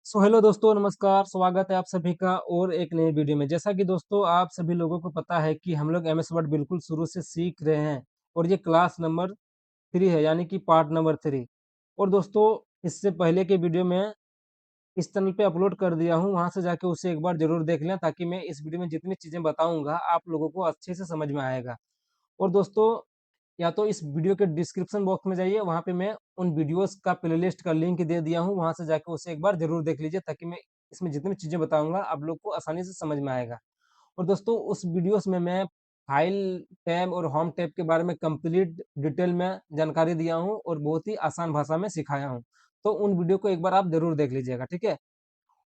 Hello दोस्तों, नमस्कार। स्वागत है आप सभी का और एक नई वीडियो में। जैसा कि दोस्तों आप सभी लोगों को पता है कि हम लोग एमएस वर्ड बिल्कुल शुरू से सीख रहे हैं और ये क्लास नंबर 3 है, यानी कि पार्ट नंबर 3। और दोस्तों इससे पहले के वीडियो में इस चैनल पे अपलोड कर दिया हूँ, वहां से जाके उसे एक बार जरूर देख लें, ताकि मैं इस वीडियो में जितनी चीजें बताऊंगा आप लोगों को अच्छे से समझ में आएगा। और दोस्तों या तो इस वीडियो के डिस्क्रिप्शन बॉक्स में जाइए, वहां पे मैं उन वीडियोस का प्लेलिस्ट का लिंक दे दिया हूँ, वहां से जाके उसे एक बार जरूर देख लीजिए, ताकि मैं इसमें जितनी चीजें बताऊंगा आप लोग को आसानी से समझ में आएगा। और दोस्तों उस वीडियोस में मैं फाइल टैब और होम टैब के बारे में कंप्लीट डिटेल में जानकारी दिया हूँ और बहुत ही आसान भाषा में सिखाया हूँ। तो उन वीडियो को एक बार आप जरूर देख लीजिएगा, ठीक है।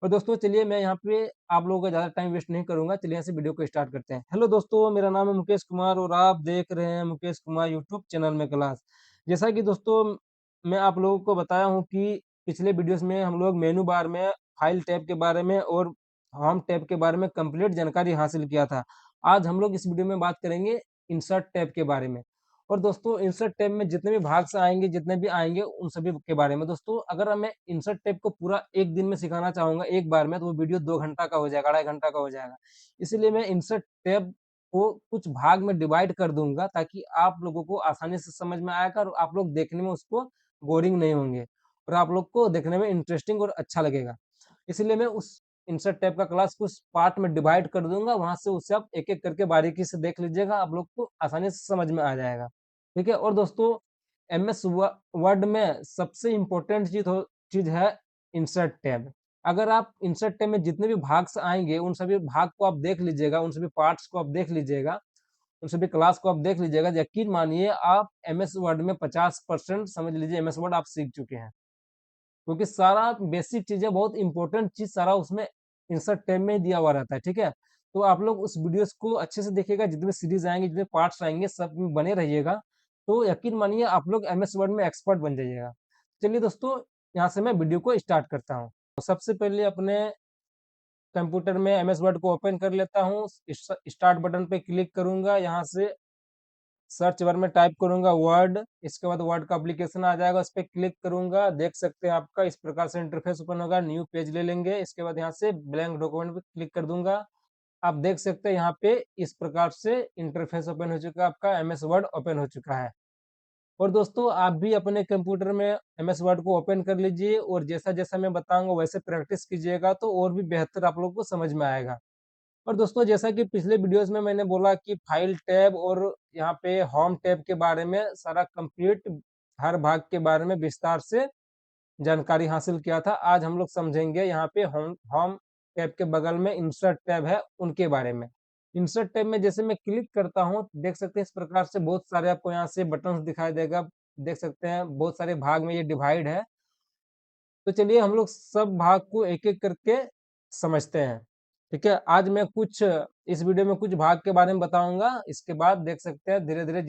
और दोस्तों चलिए मैं यहाँ पे आप लोगों का ज़्यादा टाइम वेस्ट नहीं करूंगा, चलिए यहाँ से वीडियो को स्टार्ट करते हैं। हेलो दोस्तों, मेरा नाम है मुकेश कुमार और आप देख रहे हैं मुकेश कुमार यूट्यूब चैनल में क्लास। जैसा कि दोस्तों मैं आप लोगों को बताया हूँ कि पिछले वीडियोस में हम लोग मेनू बार में फाइल टैब के बारे में और होम टैब के बारे में कंप्लीट जानकारी हासिल किया था। आज हम लोग इस वीडियो में बात करेंगे इंसर्ट टैब के बारे में। और दोस्तों इंसर्ट टैब में जितने भी भाग से आएंगे, जितने भी आएंगे, उन सभी के बारे में। दोस्तों अगर मैं इंसर्ट टैब को पूरा एक दिन में सिखाना चाहूंगा एक बार में, तो वो वीडियो 2 घंटा का हो जाएगा, 2.5 घंटा का हो जाएगा। इसलिए मैं इंसर्ट टैब को कुछ भाग में डिवाइड कर दूंगा, ताकि आप लोगों को आसानी से समझ में आएगा और आप लोग देखने में उसको बोरिंग नहीं होंगे और आप लोग को देखने में इंटरेस्टिंग और अच्छा लगेगा। इसलिए मैं उस इंसर्ट टैब का क्लास कुछ पार्ट में डिवाइड कर दूंगा, वहां से उसे आप एक एक करके बारीकी से देख लीजिएगा, आप लोग को आसानी से समझ में आ जाएगा। ठीक है। और दोस्तों एमएस वर्ड में सबसे इम्पोर्टेंट चीज है इंसर्ट टैब। अगर आप इंसर्ट टैब में जितने भी भाग से आएंगे उन सभी भाग को आप देख लीजिएगा, उन सभी पार्ट्स को आप देख लीजिएगा, उन सभी क्लास को आप देख लीजिएगा, यकीन मानिए आप एमएस वर्ड में 50% समझ लीजिए एमएस वर्ड आप सीख चुके हैं। क्योंकि सारा बेसिक चीजें, बहुत इंपॉर्टेंट चीज सारा उसमें इंसर्ट टैब में ही दिया हुआ रहता है, ठीक है। तो आप लोग उस वीडियोस को अच्छे से देखिएगा, जितने सीरीज आएंगे, जितने पार्ट्स आएंगे, सब में बने रहिएगा। तो यकीन मानिए आप लोग एमएस वर्ड में एक्सपर्ट बन जाइएगा। चलिए दोस्तों यहाँ से मैं वीडियो को स्टार्ट करता हूँ। तो सबसे पहले अपने कंप्यूटर में एमएस वर्ड को ओपन कर लेता हूँ। स्टार्ट बटन पे क्लिक करूंगा, यहाँ से सर्च बार में टाइप करूंगा वर्ड, इसके बाद वर्ड का एप्लीकेशन आ जाएगा, उस पर क्लिक करूंगा। देख सकते हैं आपका इस प्रकार से इंटरफेस ओपन होगा। न्यू पेज ले लेंगे, इसके बाद यहाँ से ब्लैंक डॉक्यूमेंट पे क्लिक कर दूंगा। आप देख सकते हैं यहाँ पे इस प्रकार से इंटरफेस ओपन हो चुका है, आपका एमएस वर्ड ओपन हो चुका है। और दोस्तों आप भी अपने कंप्यूटर में एमएस वर्ड को ओपन कर लीजिए और जैसा जैसा मैं बताऊंगा वैसे प्रैक्टिस कीजिएगा, तो और भी बेहतर आप लोग को समझ में आएगा। और दोस्तों जैसा कि पिछले वीडियोस में मैंने बोला कि फाइल टैब और यहाँ पे होम टैब के बारे में सारा कंप्लीट, हर भाग के बारे में विस्तार से जानकारी हासिल किया था। आज हम लोग समझेंगे यहाँ पे होम होम टैब के बगल में इंसर्ट टैब है उनके बारे में। इंसर्ट टैब में जैसे मैं क्लिक करता हूँ, देख सकते हैं इस प्रकार से बहुत सारे आपको यहाँ से बटन दिखाई देगा। देख सकते हैं बहुत सारे भाग में ये डिवाइड है। तो चलिए हम लोग सब भाग को एक एक करके समझते हैं। ठीक है। आज मैं कुछ इस वीडियो में कुछ भाग के बारे में बताऊंगा, इसके बाद देख सकते हैं धीरे धीरे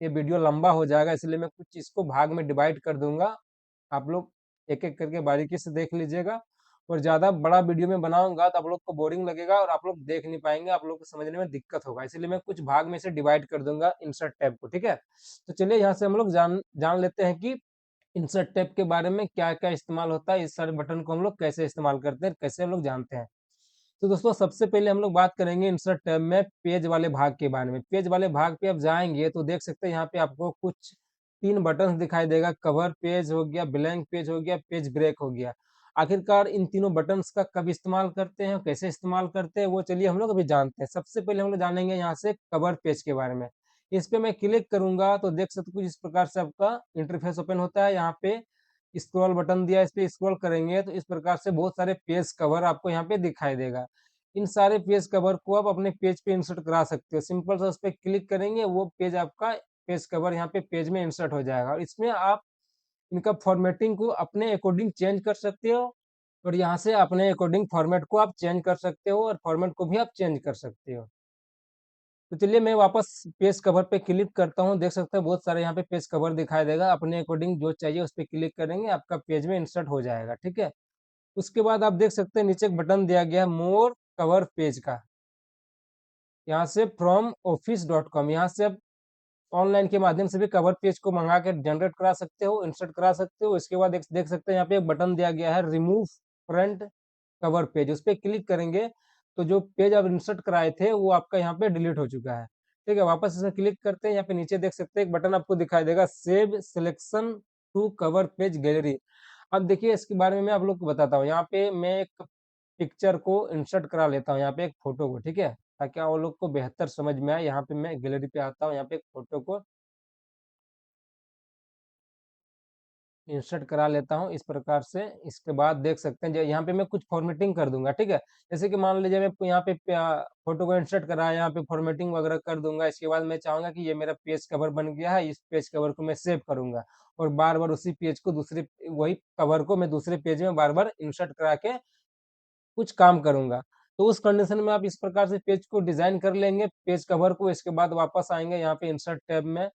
ये वीडियो लंबा हो जाएगा, इसलिए मैं कुछ इसको भाग में डिवाइड कर दूंगा। आप लोग एक एक करके बारीकी से देख लीजिएगा। और ज्यादा बड़ा वीडियो में बनाऊंगा तो आप लोग को बोरिंग लगेगा और आप लोग देख नहीं पाएंगे, आप लोग को समझने में दिक्कत होगा, इसलिए मैं कुछ भाग में से डिवाइड कर दूंगा इंसर्ट टैब को। ठीक है। तो चलिए यहाँ से हम लोग जान जान लेते हैं कि इंसर्ट टैब के बारे में क्या क्या इस्तेमाल होता है, इस सारे बटन को हम लोग कैसे इस्तेमाल करते हैं, कैसे हम लोग जानते हैं। तो दोस्तों सबसे पहले हम लोग बात करेंगे इंसर्ट टैब में पेज वाले भाग के बारे में। पेज वाले भाग पे आप जाएंगे तो देख सकते हैं यहाँ पे आपको कुछ 3 बटन दिखाई देगा। कवर पेज हो गया, ब्लैंक पेज हो गया, पेज ब्रेक हो गया। आखिरकार इन तीनों बटन्स का कब इस्तेमाल करते हैं, कैसे इस्तेमाल करते हैं, वो चलिए हम लोग अभी जानते हैं। सबसे पहले हम लोग जानेंगे यहाँ से कवर पेज के बारे में। इस पे मैं क्लिक करूंगा तो देख सकते कुछ इस प्रकार से आपका इंटरफेस ओपन होता है। यहाँ पे स्क्रॉल बटन दिया है, इस पे स्क्रॉल करेंगे तो इस प्रकार से बहुत सारे पेज कवर आपको यहाँ पे दिखाई देगा। इन सारे पेज कवर को आप अपने पेज पे इंसर्ट करा सकते हो। सिंपल सा उस पर क्लिक करेंगे, वो पेज आपका पेज कवर यहाँ पे पेज में इंसर्ट हो जाएगा। और इसमें आप इनका फॉर्मेटिंग को अपने अकॉर्डिंग चेंज कर सकते हो और यहाँ से अपने अकॉर्डिंग फॉर्मेट को आप चेंज कर सकते हो और फॉर्मेट को भी आप चेंज कर सकते हो। तो चलिए मैं वापस पेज कवर पे क्लिक करता हूँ। देख सकते हैं बहुत सारे यहाँ पे पेज कवर दिखाई देगा, अपने अकॉर्डिंग जो चाहिए उस पर क्लिक करेंगे, आपका पेज में इंसर्ट हो जाएगा। ठीक है। उसके बाद आप देख सकते हैं नीचे एक बटन दिया गया है मोर कवर पेज का। यहाँ से फ्रॉम office.com, यहाँ से आप ऑनलाइन के माध्यम से भी कवर पेज को मंगा के जनरेट करा सकते हो, इंसर्ट करा सकते हो। इसके बाद देख सकते हैं यहाँ पे एक बटन दिया गया है रिमूव फ्रंट कवर पेज, उस पे क्लिक करेंगे तो जो पेज आप इंसर्ट कराए थे वो आपका यहाँ पे डिलीट हो चुका है। ठीक है, वापस इसे क्लिक करते हैं, यहाँ पे नीचे देख सकते हैं एक बटन आपको दिखाई देगा, save selection to cover page gallery. अब देखिए इसके बारे में मैं आप लोग को बताता हूँ। यहाँ पे मैं एक पिक्चर को इंसर्ट करा लेता हूँ, यहाँ पे एक फोटो को, ठीक है, ताकि आप लोग को बेहतर समझ में आए। यहाँ पे मैं गैलरी पे आता हूँ, यहाँ पे एक फोटो को इंसर्ट करा लेता हूँ इस प्रकार से। इसके बाद देख सकते हैं यहाँ पे मैं कुछ फॉर्मेटिंग कर दूंगा, ठीक है। जैसे कि मान लीजिए मैं यहाँ पे फोटो को इंसर्ट करा, यहाँ पे फॉर्मेटिंग वगैरह कर दूंगा। इसके बाद मैं चाहूंगा कि ये मेरा पेज कवर बन गया है, इस पेज कवर को मैं सेव करूंगा और बार बार उसी पेज को दूसरे, वही कवर को मैं दूसरे पेज में बार बार इंसर्ट करा के कुछ काम करूंगा। तो उस कंडीशन में आप इस प्रकार से पेज को डिजाइन कर लेंगे, पेज कवर को। इसके बाद वापस आएंगे यहाँ पे इंसर्ट टैब में,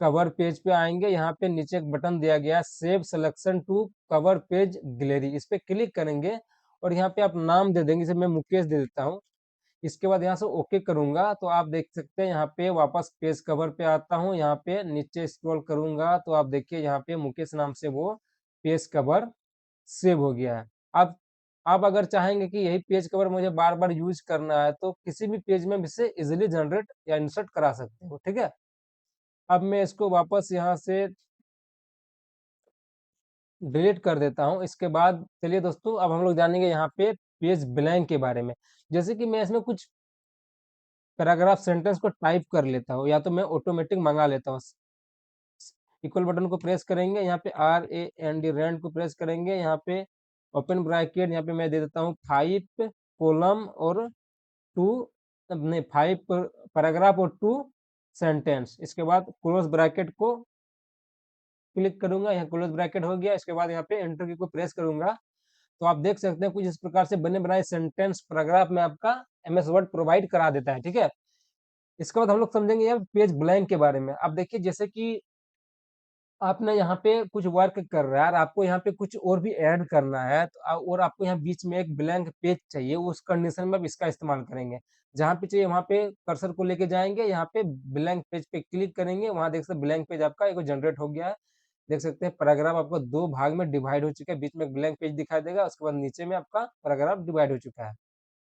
कवर पेज पे आएंगे, यहाँ पे नीचे एक बटन दिया गया है save selection to cover page gallery, इस पे क्लिक करेंगे और यहाँ पे आप नाम दे देंगे, जैसे मैं मुकेश दे देता हूँ। इसके बाद यहाँ से ओके करूंगा तो आप देख सकते हैं यहाँ पे वापस पेज कवर पे आता हूँ, यहाँ पे नीचे स्क्रॉल करूंगा तो आप देखिए यहाँ पे मुकेश नाम से वो पेज कवर सेव हो गया है। अब आप अगर चाहेंगे कि यही पेज कवर मुझे बार बार यूज करना है तो किसी भी पेज में इसे इजिली जनरेट या इंसर्ट करा सकते हो, ठीक है। अब मैं इसको वापस यहाँ से डिलीट कर देता हूँ। इसके बाद चलिए दोस्तों, अब हम लोग जानेंगे यहाँ पे पेज ब्लैंक के बारे में। जैसे कि मैं इसमें कुछ पैराग्राफ सेंटेंस को टाइप कर लेता हूँ, या तो मैं ऑटोमेटिक मंगा लेता हूँ। इक्वल बटन को प्रेस करेंगे, यहाँ पे RAND रैंड को प्रेस करेंगे, यहाँ पे ओपन ब्रैकेट, यहाँ पे मैं दे देता हूँ 5 कॉलम और 2, नहीं 5 पैराग्राफ और 2 सेंटेंस। इसके बाद क्लोज ब्रैकेट को क्लिक करूंगा, यहाँ क्लोज ब्रैकेट हो गया। इसके बाद यहाँ पे एंटर की को प्रेस करूंगा तो आप देख सकते हैं कुछ इस प्रकार से बने बनाए सेंटेंस पैराग्राफ में आपका MS वर्ड प्रोवाइड करा देता है, ठीक है। इसके बाद हम लोग समझेंगे यहाँ पेज ब्लैंक के बारे में। अब देखिए जैसे कि आपने यहाँ पे कुछ वर्क कर रहा है और आपको यहाँ पे कुछ और भी ऐड करना है तो और आपको यहाँ बीच में एक ब्लैंक पेज चाहिए, उस कंडीशन में आप इसका इस्तेमाल करेंगे। जहाँ पे चाहिए वहाँ पे कर्सर को लेके जाएंगे, यहाँ पे ब्लैंक पेज पे क्लिक करेंगे, वहाँ देख सकते ब्लैंक पेज आपका एक जनरेट हो गया है। देख सकते हैं पैराग्राफ आपका 2 भाग में डिवाइड हो चुका है, बीच में एक ब्लैंक पेज दिखाई देगा, उसके बाद नीचे में आपका पैराग्राफ डिवाइड हो चुका है।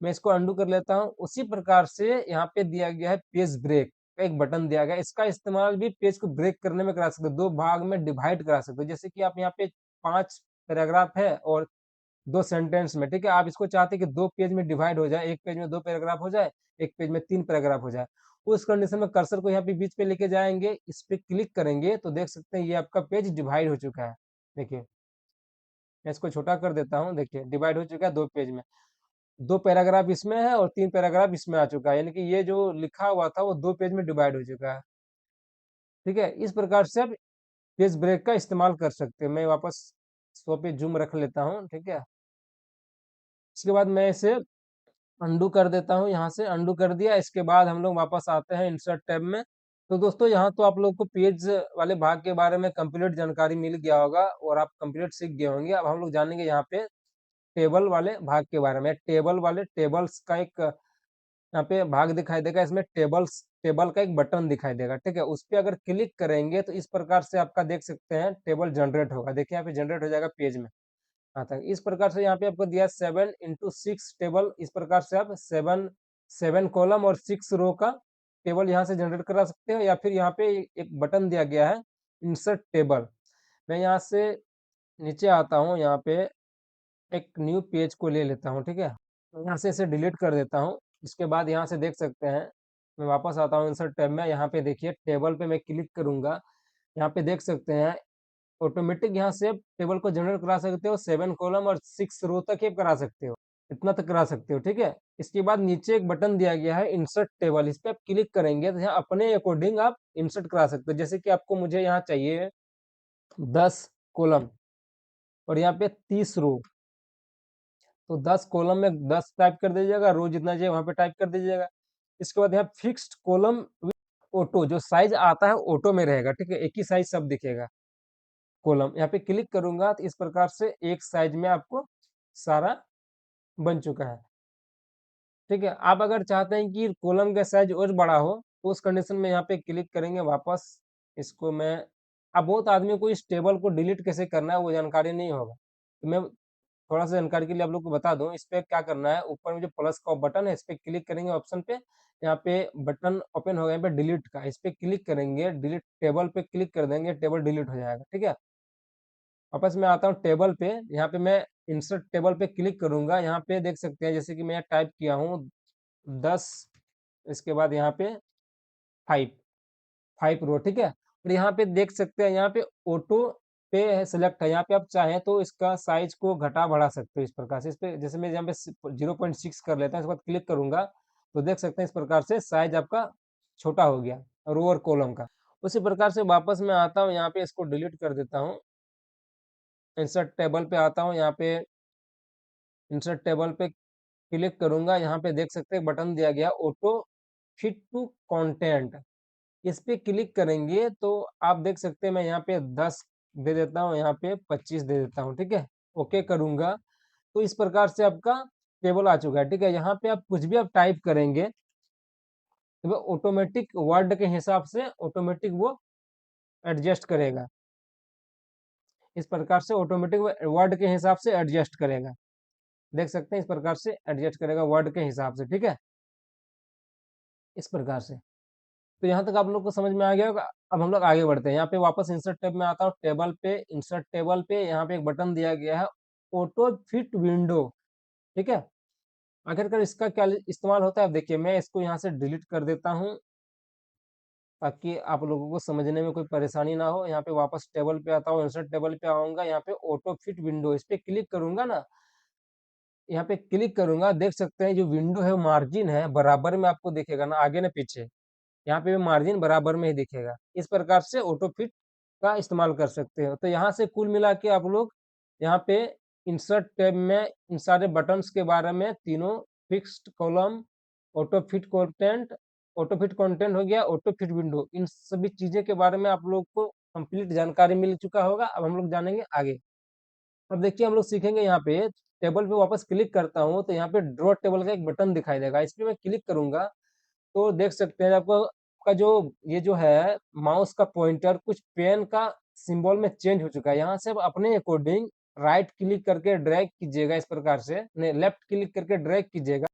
मैं इसको अंडू कर लेता हूँ। उसी प्रकार से यहाँ पे दिया गया है पेज ब्रेक का एक बटन दिया गया है, इसका इस्तेमाल भी पेज को ब्रेक करने में करा सकते हो, 2 भाग में डिवाइड करा सकते हो। जैसे कि आप यहाँ पे 5 पैराग्राफ है और 2 सेंटेंस में, ठीक है, आप इसको चाहते हैं कि 2 पेज में डिवाइड हो जाए, एक पेज में 2 पैराग्राफ हो जाए, एक पेज में 3 पैराग्राफ हो जाए। उस कंडीशन में कर्सर को यहाँ पे बीच पे लेके जाएंगे, इस पे क्लिक करेंगे तो देख सकते हैं ये आपका पेज डिवाइड हो चुका है। देखिए मैं इसको छोटा कर देता हूँ, देखिए डिवाइड हो चुका है 2 पेज में, 2 पैराग्राफ इसमें है और 3 पैराग्राफ इसमें आ चुका है, यानी कि ये जो लिखा हुआ था वो 2 पेज में डिवाइड हो चुका है, ठीक है। इस प्रकार से आप पेज ब्रेक का इस्तेमाल कर सकते हैं। मैं वापस 100 पे जूम रख लेता हूँ, ठीक है। इसके बाद मैं इसे अंडू कर देता हूँ, यहाँ से अंडू कर दिया। इसके बाद हम लोग वापस आते हैं इंसर्ट टैब में। तो दोस्तों यहाँ तो आप लोग को पेज वाले भाग के बारे में कंप्लीट जानकारी मिल गया होगा और आप कंप्लीट सीख गए होंगे। अब हम लोग जानेंगे यहाँ पे टेबल वाले भाग के बारे में। टेबल वाले, टेबल्स का एक यहाँ पे भाग दिखाई देगा, इसमें टेबल का एक बटन दिखाई देगा, ठीक है। उस पर अगर क्लिक करेंगे तो इस प्रकार से आपका देख सकते हैं टेबल जनरेट होगा। देखिए यहाँ पे जनरेट हो जाएगा पेज में। हाँ तक इस प्रकार से यहाँ पे आपको दिया 7x6 टेबल, इस प्रकार से आप 7 कॉलम और 6 रो का टेबल यहाँ से जनरेट करा सकते हो। या फिर यहाँ पे एक बटन दिया गया है इंसर्ट टेबल। मैं यहाँ से नीचे आता हूँ, यहाँ पे एक न्यू पेज को ले लेता हूँ, ठीक है। तो यहाँ से इसे डिलीट कर देता हूँ। इसके बाद यहाँ से देख सकते हैं, मैं वापस आता हूँ इंसर्ट टैब में। यहाँ पे देखिए टेबल पे मैं क्लिक करूंगा, यहाँ पे देख सकते हैं ऑटोमेटिक यहाँ से टेबल को जनरेट करा सकते हो, 7 कॉलम और 6 रो तक ये करा सकते हो, इतना तक करा सकते हो, ठीक है। इसके बाद नीचे एक बटन दिया गया है इंसर्ट टेबल, इस पे आप क्लिक करेंगे तो यहाँ अपने अकॉर्डिंग आप इंसर्ट करा सकते हो। जैसे कि आपको मुझे यहाँ चाहिए 10 कॉलम और यहाँ पे 30 रो, तो 10 कॉलम में 10 टाइप कर दीजिएगा, रो जितना चाहिए वहां पे टाइप कर दीजिएगा। इसके बाद यहाँ फिक्स्ड कॉलम विथ ऑटो, जो साइज आता है ऑटो में रहेगा, ठीक है, एक ही साइज सब दिखेगा कॉलम। यहाँ पे क्लिक करूंगा तो इस प्रकार से एक साइज में आपको सारा बन चुका है, ठीक है। आप अगर चाहते हैं कि कॉलम का साइज और बड़ा हो तो उस कंडीशन में यहाँ पे क्लिक करेंगे वापस। इसको मैं, अब बहुत आदमी को इस टेबल को डिलीट कैसे करना है वो जानकारी नहीं होगा, तो मैं थोड़ा सा जानकारी के लिए आप लोग को बता दूं, इस पे क्या करना है, ऊपर में जो प्लस का बटन है इस पे क्लिक करेंगे ऑप्शन पे, यहाँ पे बटन ओपन होगा, यहाँ पे डिलीट का इस पे क्लिक करेंगे, डिलीट टेबल पे क्लिक कर देंगे, टेबल डिलीट हो जाएगा। ठीक है, वापस मैं आता हूँ टेबल पे, यहाँ पे मैं इंसर्ट टेबल पे क्लिक करूंगा, यहाँ पे देख सकते हैं जैसे कि मैं टाइप किया हूँ 10, इसके बाद यहाँ पे 5 रो। ठीक है, और यहाँ पे देख सकते हैं, यहाँ पे ऑटो पे है सिलेक्ट है, यहाँ पे आप चाहें तो इसका साइज को घटा बढ़ा सकते हो इस प्रकार से। इस पे जैसे मैं यहाँ पे 0.6 कर लेता हूँ, इसके बाद क्लिक करूंगा तो देख सकते हैं इस प्रकार से साइज आपका छोटा हो गया रो और कॉलम का। उसी प्रकार से वापस मैं आता हूँ, यहाँ पे इसको डिलीट कर देता हूँ, इंसर्ट टेबल पे आता हूँ, यहाँ पे इंसर्ट टेबल पे क्लिक करूंगा, यहाँ पे देख सकते हैं बटन दिया गया ऑटो फिट टू कंटेंट, इस पे क्लिक करेंगे तो आप देख सकते हैं मैं यहाँ पे 10 दे देता हूँ, यहाँ पे 25 दे देता हूँ। ठीक है, ओके करूंगा तो इस प्रकार से आपका टेबल आ चुका है। ठीक है, यहाँ पे आप कुछ भी आप टाइप करेंगे तो वो ऑटोमेटिक वर्ड के हिसाब से ऑटोमेटिक वो एडजस्ट करेगा, इस प्रकार से ऑटोमेटिक वर्ड के हिसाब से एडजस्ट करेगा। देख सकते हैं इस प्रकार से एडजस्ट करेगा वर्ड के हिसाब से। ठीक है, इस प्रकार से। तो यहाँ तक आप लोग को समझ में आ गया होगा। अब हम लोग आगे बढ़ते हैं, यहाँ पे वापस इंसर्ट टैब में आता हूँ, टेबल पे इंसर्ट टेबल पे यहाँ पे एक बटन दिया गया है ऑटो फिट विंडो। ठीक है, आखिरकार इसका क्या इस्तेमाल होता है, अब देखिए मैं इसको यहाँ से डिलीट कर देता हूँ ताकि आप लोगों को समझने में कोई परेशानी ना हो। यहाँ पे वापस टेबल पे आता हूँ, इंसर्ट टेबल पे आऊंगा, यहाँ पे ऑटो फिट विंडो इस पे क्लिक करूंगा ना, यहाँ पे क्लिक करूंगा, देख सकते हैं जो विंडो है मार्जिन है बराबर में आपको दिखेगा ना, आगे ना पीछे, यहाँ पे मार्जिन बराबर में ही दिखेगा। इस प्रकार से ऑटो फिट का इस्तेमाल कर सकते हो। तो यहाँ से कुल मिला के आप लोग यहाँ पे इंसर्ट टैब में इन सारे बटन्स के बारे में, तीनों fixed column, auto fit content, auto fit content हो गया, ऑटो फिट विंडो, इन सभी चीजें के बारे में आप लोग को कंप्लीट जानकारी मिल चुका होगा। अब हम लोग जानेंगे आगे। अब देखिए हम लोग सीखेंगे, यहाँ पे टेबल पे वापस क्लिक करता हूँ तो यहाँ पे ड्रॉ टेबल का एक बटन दिखाई देगा, इस पे मैं क्लिक करूंगा तो देख सकते हैं आपको का जो ये जो है माउस का पॉइंटर कुछ पेन का सिंबल में चेंज हो चुका है। यहाँ से आप अपने अकॉर्डिंग राइट क्लिक करके ड्रैग कीजिएगा, इस प्रकार से नहीं लेफ्ट क्लिक करके ड्रैग कीजिएगा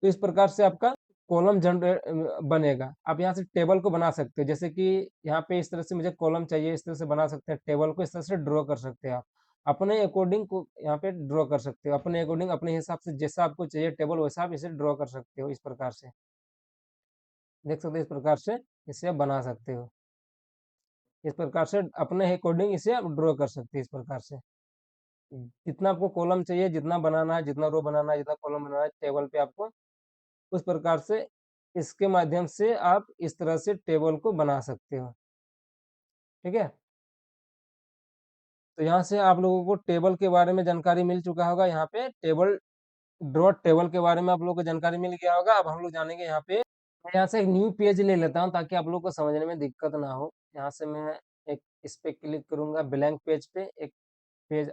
तो इस प्रकार से आपका कॉलम जनरेट बनेगा। आप यहाँ से टेबल को बना सकते हो, जैसे कि यहाँ पे इस तरह से मुझे कॉलम चाहिए, इस तरह से बना सकते हैं, टेबल को इस तरह से ड्रॉ कर सकते हैं आप अपने अकॉर्डिंग को यहाँ पे ड्रॉ कर सकते हो, अपने अकॉर्डिंग अपने हिसाब से जैसा आपको चाहिए टेबल वैसा आप इसे ड्रॉ कर सकते हो। इस प्रकार से देख सकते हो, इस प्रकार से इसे आप बना सकते हो, इस प्रकार से अपने अकॉर्डिंग इसे आप ड्रॉ कर सकते हैं। इस प्रकार से जितना आपको कॉलम चाहिए, जितना बनाना है, जितना रो बनाना है, जितना कॉलम बनाना है टेबल पे आपको, उस प्रकार से इसके माध्यम से आप इस तरह से टेबल को बना सकते हो। ठीक है, तो यहाँ से आप लोगों को टेबल के बारे में जानकारी मिल चुका होगा, यहाँ पे टेबल ड्रॉ टेबल के बारे में आप लोगों को जानकारी मिल गया होगा। अब हम लोग जानेंगे यहाँ पे, मैं यहाँ से एक न्यू पेज ले लेता हूँ ताकि आप लोग को समझने में दिक्कत ना हो। यहाँ से मैं एक इस पे क्लिक करूंगा, ब्लैंक पेज पे एक पेज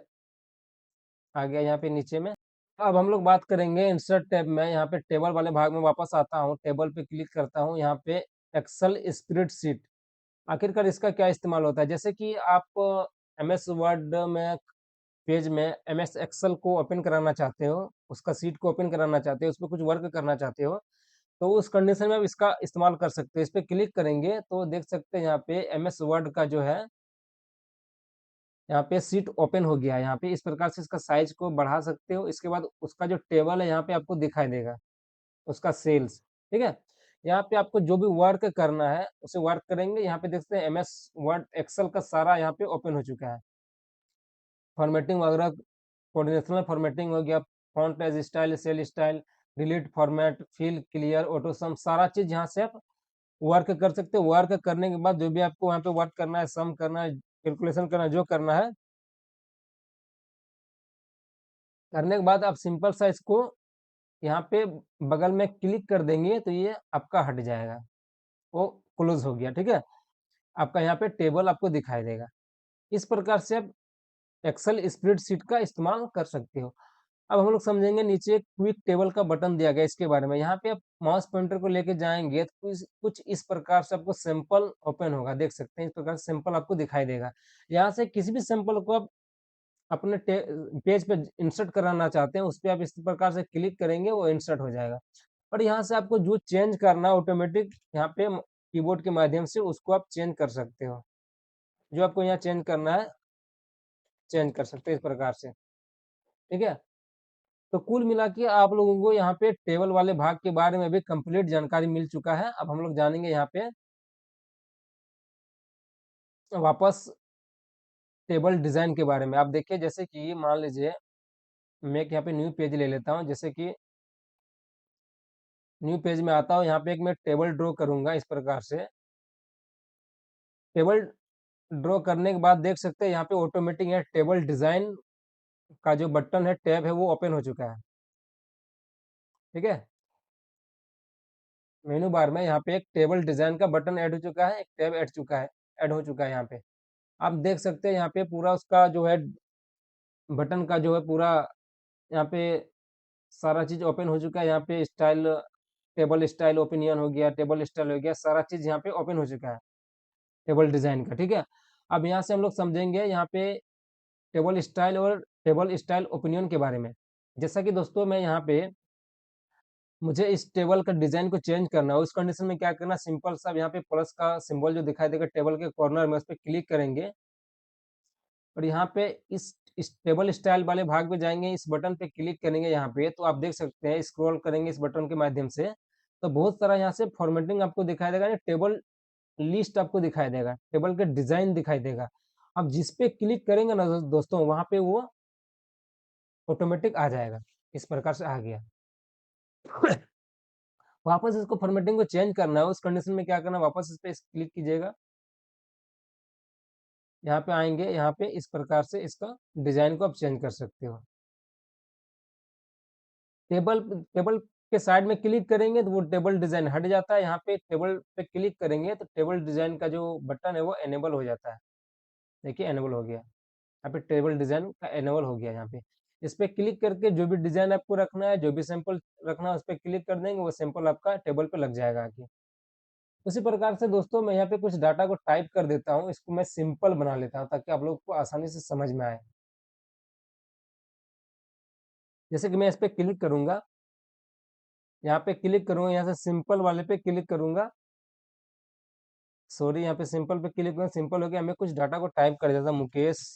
आ गया यहाँ पे नीचे में। अब हम लोग बात करेंगे इंसर्ट टैब में, यहाँ पे टेबल वाले भाग में वापस आता हूँ, टेबल पे क्लिक करता हूँ, यहाँ पे एक्सेल स्प्रेडशीट। आखिरकार इसका क्या इस्तेमाल होता है, जैसे कि आप एमएस वर्ड में पेज में एमएस एक्सेल को ओपन कराना चाहते हो, उसका सीट को ओपन कराना चाहते हो, उस पर कुछ वर्क करना चाहते हो, तो उस कंडीशन में आप इसका इस्तेमाल कर सकते हो। इस पे क्लिक करेंगे तो देख सकते हैं यहाँ पे एमएस वर्ड का जो है यहाँ पे सीट ओपन हो गया है। यहाँ पे इस प्रकार से इसका साइज को बढ़ा सकते हो, इसके बाद उसका जो टेबल है यहाँ पे आपको दिखाई देगा, उसका सेल्स। ठीक है, यहाँ पे आपको जो भी वर्क करना है उसे वर्क करेंगे। यहाँ पे देखते हैं एमएस वर्ड एक्सेल का सारा यहाँ पे ओपन हो चुका है, फॉर्मेटिंग वगैरह, कोऑर्डिनेशनल फॉर्मेटिंग हो गया, font as style, cell style, delete format, fill clear, auto sum, सारा चीज यहाँ से आप वर्क कर सकते हो। वर्क करने के बाद जो भी आपको वहाँ पे वर्क करना है, सम करना है, कैलकुलेशन करना है, जो करना है करने के बाद आप सिंपल सा इसको यहाँ पे बगल में क्लिक कर देंगे तो ये आपका हट जाएगा, वो क्लोज हो गया। ठीक है, आपका यहाँ पे टेबल आपको दिखाई देगा। इस प्रकार से आप एक्सेल स्प्रेडशीट का इस्तेमाल कर सकते हो। अब हम लोग समझेंगे नीचे क्विक टेबल का बटन दिया गया इसके बारे में। यहाँ पे आप माउस पॉइंटर को लेके जाएंगे तो कुछ इस प्रकार से आपको सैंपल ओपन होगा, देख सकते हैं इस प्रकार से सैंपल आपको दिखाई देगा। यहाँ से किसी भी सैंपल को आप अपने पेज पे इंसर्ट कराना चाहते हैं, उस पे आप इस प्रकार से क्लिक करेंगे, वो इंसर्ट हो जाएगा। और यहाँ से आपको जो चेंज करना है ऑटोमेटिक यहाँ पे कीबोर्ड के माध्यम से उसको आप चेंज कर सकते हो। जो आपको यहाँ चेंज करना है, चेंज कर सकते हैं इस प्रकार से, ठीक है? तो कुल मिला के आप लोगों को यहाँ पे टेबल वाले भाग के बारे में भी कंप्लीट जानकारी मिल चुका है। अब हम लोग जानेंगे यहाँ पे वापस टेबल डिज़ाइन के बारे में। आप देखिए जैसे कि मान लीजिए मैं एक यहाँ पे न्यू पेज ले लेता हूँ, जैसे कि न्यू पेज में आता हूँ, यहाँ पे एक मैं टेबल ड्रॉ करूँगा इस प्रकार से। टेबल ड्रॉ करने के बाद देख सकते हैं यहाँ पे ऑटोमेटिक यहाँ टेबल डिज़ाइन का जो बटन है, टैब है, वो ओपन हो चुका है, ठीक है? मेनू बार में यहाँ पे एक टेबल डिज़ाइन का बटन ऐड हो चुका है, एक टैब ऐड हो चुका है यहाँ पे। आप देख सकते हैं यहाँ पे पूरा उसका जो है बटन का जो है पूरा यहाँ पे सारा चीज़ ओपन हो चुका है। यहाँ पे स्टाइल टेबल स्टाइल ओपिनियन हो गया, टेबल स्टाइल हो गया, सारा चीज़ यहाँ पे ओपन हो चुका है टेबल डिज़ाइन का, ठीक है? अब यहाँ से हम लोग समझेंगे यहाँ पे टेबल स्टाइल और टेबल स्टाइल ओपिनियन के बारे में। जैसा कि दोस्तों मैं यहाँ पे मुझे इस टेबल का डिज़ाइन को चेंज करना है, उस कंडीशन में क्या करना, सिंपल सा यहाँ पे प्लस का सिंबल जो दिखाई देगा टेबल के कॉर्नर में, उस पे क्लिक करेंगे और यहाँ पे इस टेबल स्टाइल वाले भाग पे जाएँगे, इस बटन पे क्लिक करेंगे यहाँ पे, तो आप देख सकते हैं स्क्रॉल करेंगे इस बटन के माध्यम से, तो बहुत सारा यहाँ से फॉर्मेटिंग आपको दिखाई देगा, यानी टेबल लिस्ट आपको दिखाई देगा, टेबल के डिज़ाइन दिखाई देगा। अब जिस पे क्लिक करेंगे ना दोस्तों, वहाँ पे वो ऑटोमेटिक आ जाएगा, इस प्रकार से आ गया। वापस इसको फॉर्मेटिंग को चेंज करना है, उस कंडीशन में क्या करना है, वापस इस पे क्लिक कीजिएगा। यहाँ पे आएँगे, यहाँ पे इस प्रकार से इसका डिज़ाइन को आप चेंज कर सकते हो। टेबल टेबल के साइड में क्लिक करेंगे तो वो टेबल डिज़ाइन हट जाता है, यहाँ पे टेबल पे क्लिक करेंगे तो टेबल डिज़ाइन का जो बटन है वो इनेबल हो जाता है। देखिए इनेबल हो गया। यहाँ पे टेबल डिज़ाइन का इनेबल हो गया यहाँ पे। इस पे क्लिक करके जो भी डिज़ाइन आपको रखना है, जो भी सैंपल रखना है, उस पे क्लिक कर देंगे, वो सैंपल आपका टेबल पे लग जाएगा आके। उसी प्रकार से दोस्तों मैं यहाँ पे कुछ डाटा को टाइप कर देता हूँ, इसको मैं सिंपल बना लेता हूँ ताकि आप लोग को आसानी से समझ में आए। जैसे कि मैं इस पे क्लिक करूँगा, यहाँ पे क्लिक करूँगा, यहाँ से सिंपल वाले पे क्लिक करूँगा, सॉरी यहाँ पे सिंपल पे क्लिक करूँगा, सिंपल हो गया, मैं कुछ डाटा को टाइप कर देता हूँ, मुकेश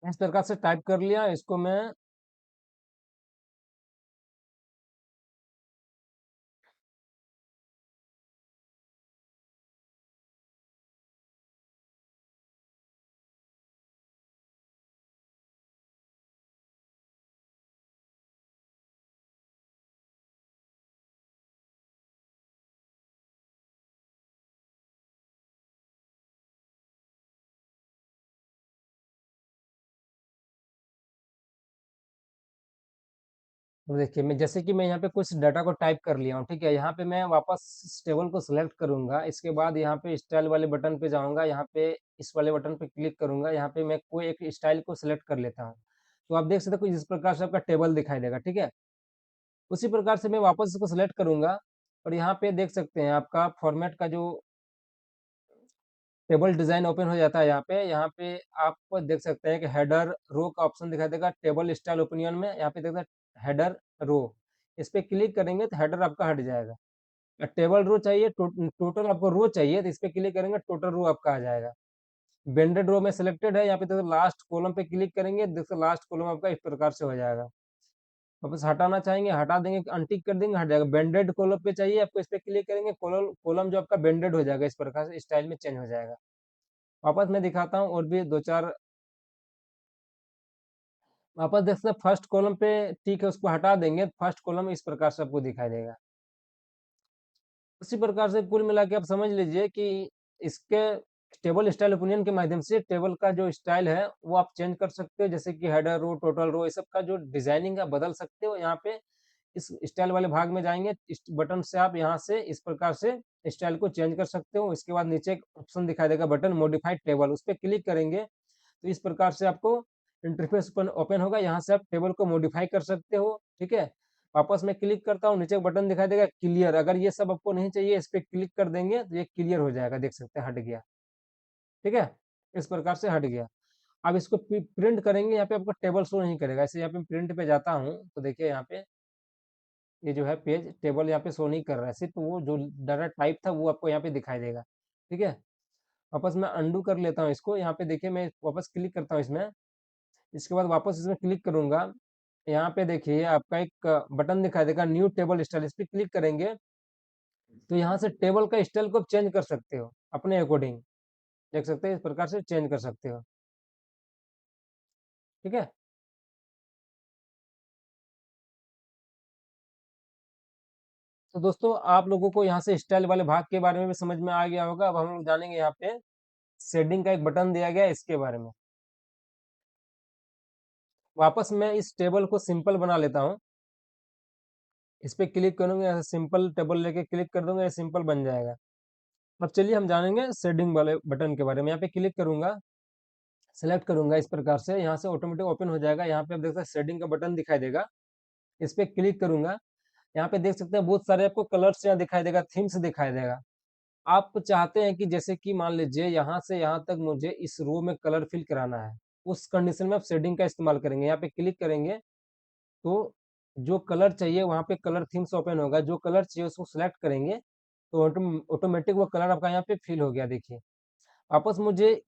इस प्रकार से टाइप कर लिया, इसको मैं तो देखिए मैं जैसे कि मैं यहाँ पे कुछ डाटा को टाइप कर लिया हूँ, ठीक है? यहाँ पे मैं वापस इस टेबल को सिलेक्ट करूँगा, इसके बाद यहाँ पे स्टाइल वाले बटन पे जाऊँगा, यहाँ पे इस वाले बटन पे क्लिक करूँगा, यहाँ पे मैं कोई एक स्टाइल को सिलेक्ट कर लेता हूँ। तो आप देख सकते हो कुछ इस प्रकार से आपका टेबल दिखाई देगा, ठीक है? उसी प्रकार से मैं वापस इसको सिलेक्ट करूँगा और यहाँ पे देख सकते हैं आपका फॉर्मेट का जो टेबल डिज़ाइन ओपन हो जाता है यहाँ पे आप देख सकते हैं कि हेडर, रो का ऑप्शन दिखाई देगा टेबल स्टाइल ओपिनियन में, यहाँ पे देखते हैं हेडर, रो। इस पे क्लिक करेंगे तो हेडर आपका हट जाएगा। टेबल रो चाहिए, टोटल आपको रो चाहिए तो इस पे क्लिक करेंगे, टोटल रो आपका आ जाएगा। बेंडेड रो में सिलेक्टेड है, यहाँ पे देखो लास्ट कॉलम पे क्लिक करेंगे, देखो लास्ट कॉलम आपका इस प्रकार से हो जाएगा। वापस हटाना चाहेंगे, हटा देंगे, अनटिक कर देंगे, हट जाएगा। बेंडेड कॉलम पे चाहिए आपको, इस पे क्लिक करेंगे, कॉलम कॉलम जो आपका बेंडेड हो जाएगा, इस प्रकार से स्टाइल में चेंज हो जाएगा। वापस मैं दिखाता हूँ और भी 2-4 वापस देख सकते हैं फर्स्ट कॉलम पे ठीक है, उसको हटा देंगे, फर्स्ट कॉलम इस प्रकार से आपको दिखाई देगा। उसी प्रकार से कुल मिला के आप समझ लीजिए कि इसके टेबल स्टाइल ओपिनियन के माध्यम से टेबल का जो स्टाइल है वो आप चेंज कर सकते हो, जैसे कि हेडर रो, टोटल रो, ये सब का जो डिजाइनिंग है बदल सकते हो यहाँ पे। इस स्टाइल वाले भाग में जाएंगे, इस बटन से आप यहाँ से इस प्रकार से स्टाइल को चेंज कर सकते हो। इसके बाद नीचे एक ऑप्शन दिखाई देगा बटन मॉडिफाइड टेबल, उस पर क्लिक करेंगे तो इस प्रकार से आपको इंटरफेस ओपन होगा। यहाँ से आप टेबल को मॉडिफाई कर सकते हो। ठीक है, वापस मैं क्लिक करता हूँ, नीचे बटन दिखाई देगा क्लियर। अगर ये सब आपको नहीं चाहिए, इस पर क्लिक कर देंगे तो ये क्लियर हो जाएगा, देख सकते हैं हट गया। ठीक है, इस प्रकार से हट गया। अब इसको प्रिंट करेंगे, यहाँ पे आपको टेबल शो नहीं करेगा। ऐसे यहाँ पे प्रिंट पे जाता हूँ तो देखिए यहाँ पे ये जो है पेज टेबल यहाँ पे शो नहीं कर रहा है, सिर्फ वो जो डाटा टाइप था वो आपको यहाँ पे दिखाई देगा। ठीक है, वापस मैं अंडू कर लेता हूँ इसको। यहाँ पे देखिए मैं वापस क्लिक करता हूँ इसमें, इसके बाद वापस इसमें क्लिक करूंगा। यहाँ पे देखिए आपका एक बटन दिखाई देगा न्यू टेबल स्टाइल, इस पर क्लिक करेंगे तो यहाँ से टेबल का स्टाइल को चेंज कर सकते हो अपने अकॉर्डिंग। देख सकते हैं इस प्रकार से चेंज कर सकते हो। ठीक है, तो दोस्तों आप लोगों को यहाँ से स्टाइल वाले भाग के बारे में भी समझ में आ गया होगा। अब हम लोग जानेंगे यहाँ पे शेडिंग का एक बटन दिया गया है, इसके बारे में। वापस मैं इस टेबल को सिंपल बना लेता हूँ, इस पे क्लिक करूंगा, सिंपल टेबल लेके क्लिक कर दूंगा, ये सिंपल बन जाएगा। अब चलिए हम जानेंगे शेडिंग वाले बटन के बारे में। यहाँ पे क्लिक करूंगा, सेलेक्ट करूंगा इस प्रकार से, यहाँ से ऑटोमेटिक ओपन हो जाएगा। यहाँ पे आप देख सकते हैं शेडिंग का बटन दिखाई देगा, इस पे क्लिक करूंगा। यहाँ पे देख सकते हैं बहुत सारे आपको कलर्स यहाँ दिखाई देगा, थीम्स दिखाई देगा। आप चाहते हैं कि जैसे कि मान लीजिए यहाँ से यहाँ तक मुझे इस रो में कलर फिल कराना है, उस कंडीशन में आप शेडिंग का इस्तेमाल करेंगे। यहाँ पे क्लिक करेंगे तो जो कलर चाहिए वहाँ पे कलर थीम्स ओपन होगा, जो कलर चाहिए उसको सिलेक्ट करेंगे तो ऑटोमेटिक वो कलर आपका यहाँ पे फिल हो गया। देखिए वापस मुझे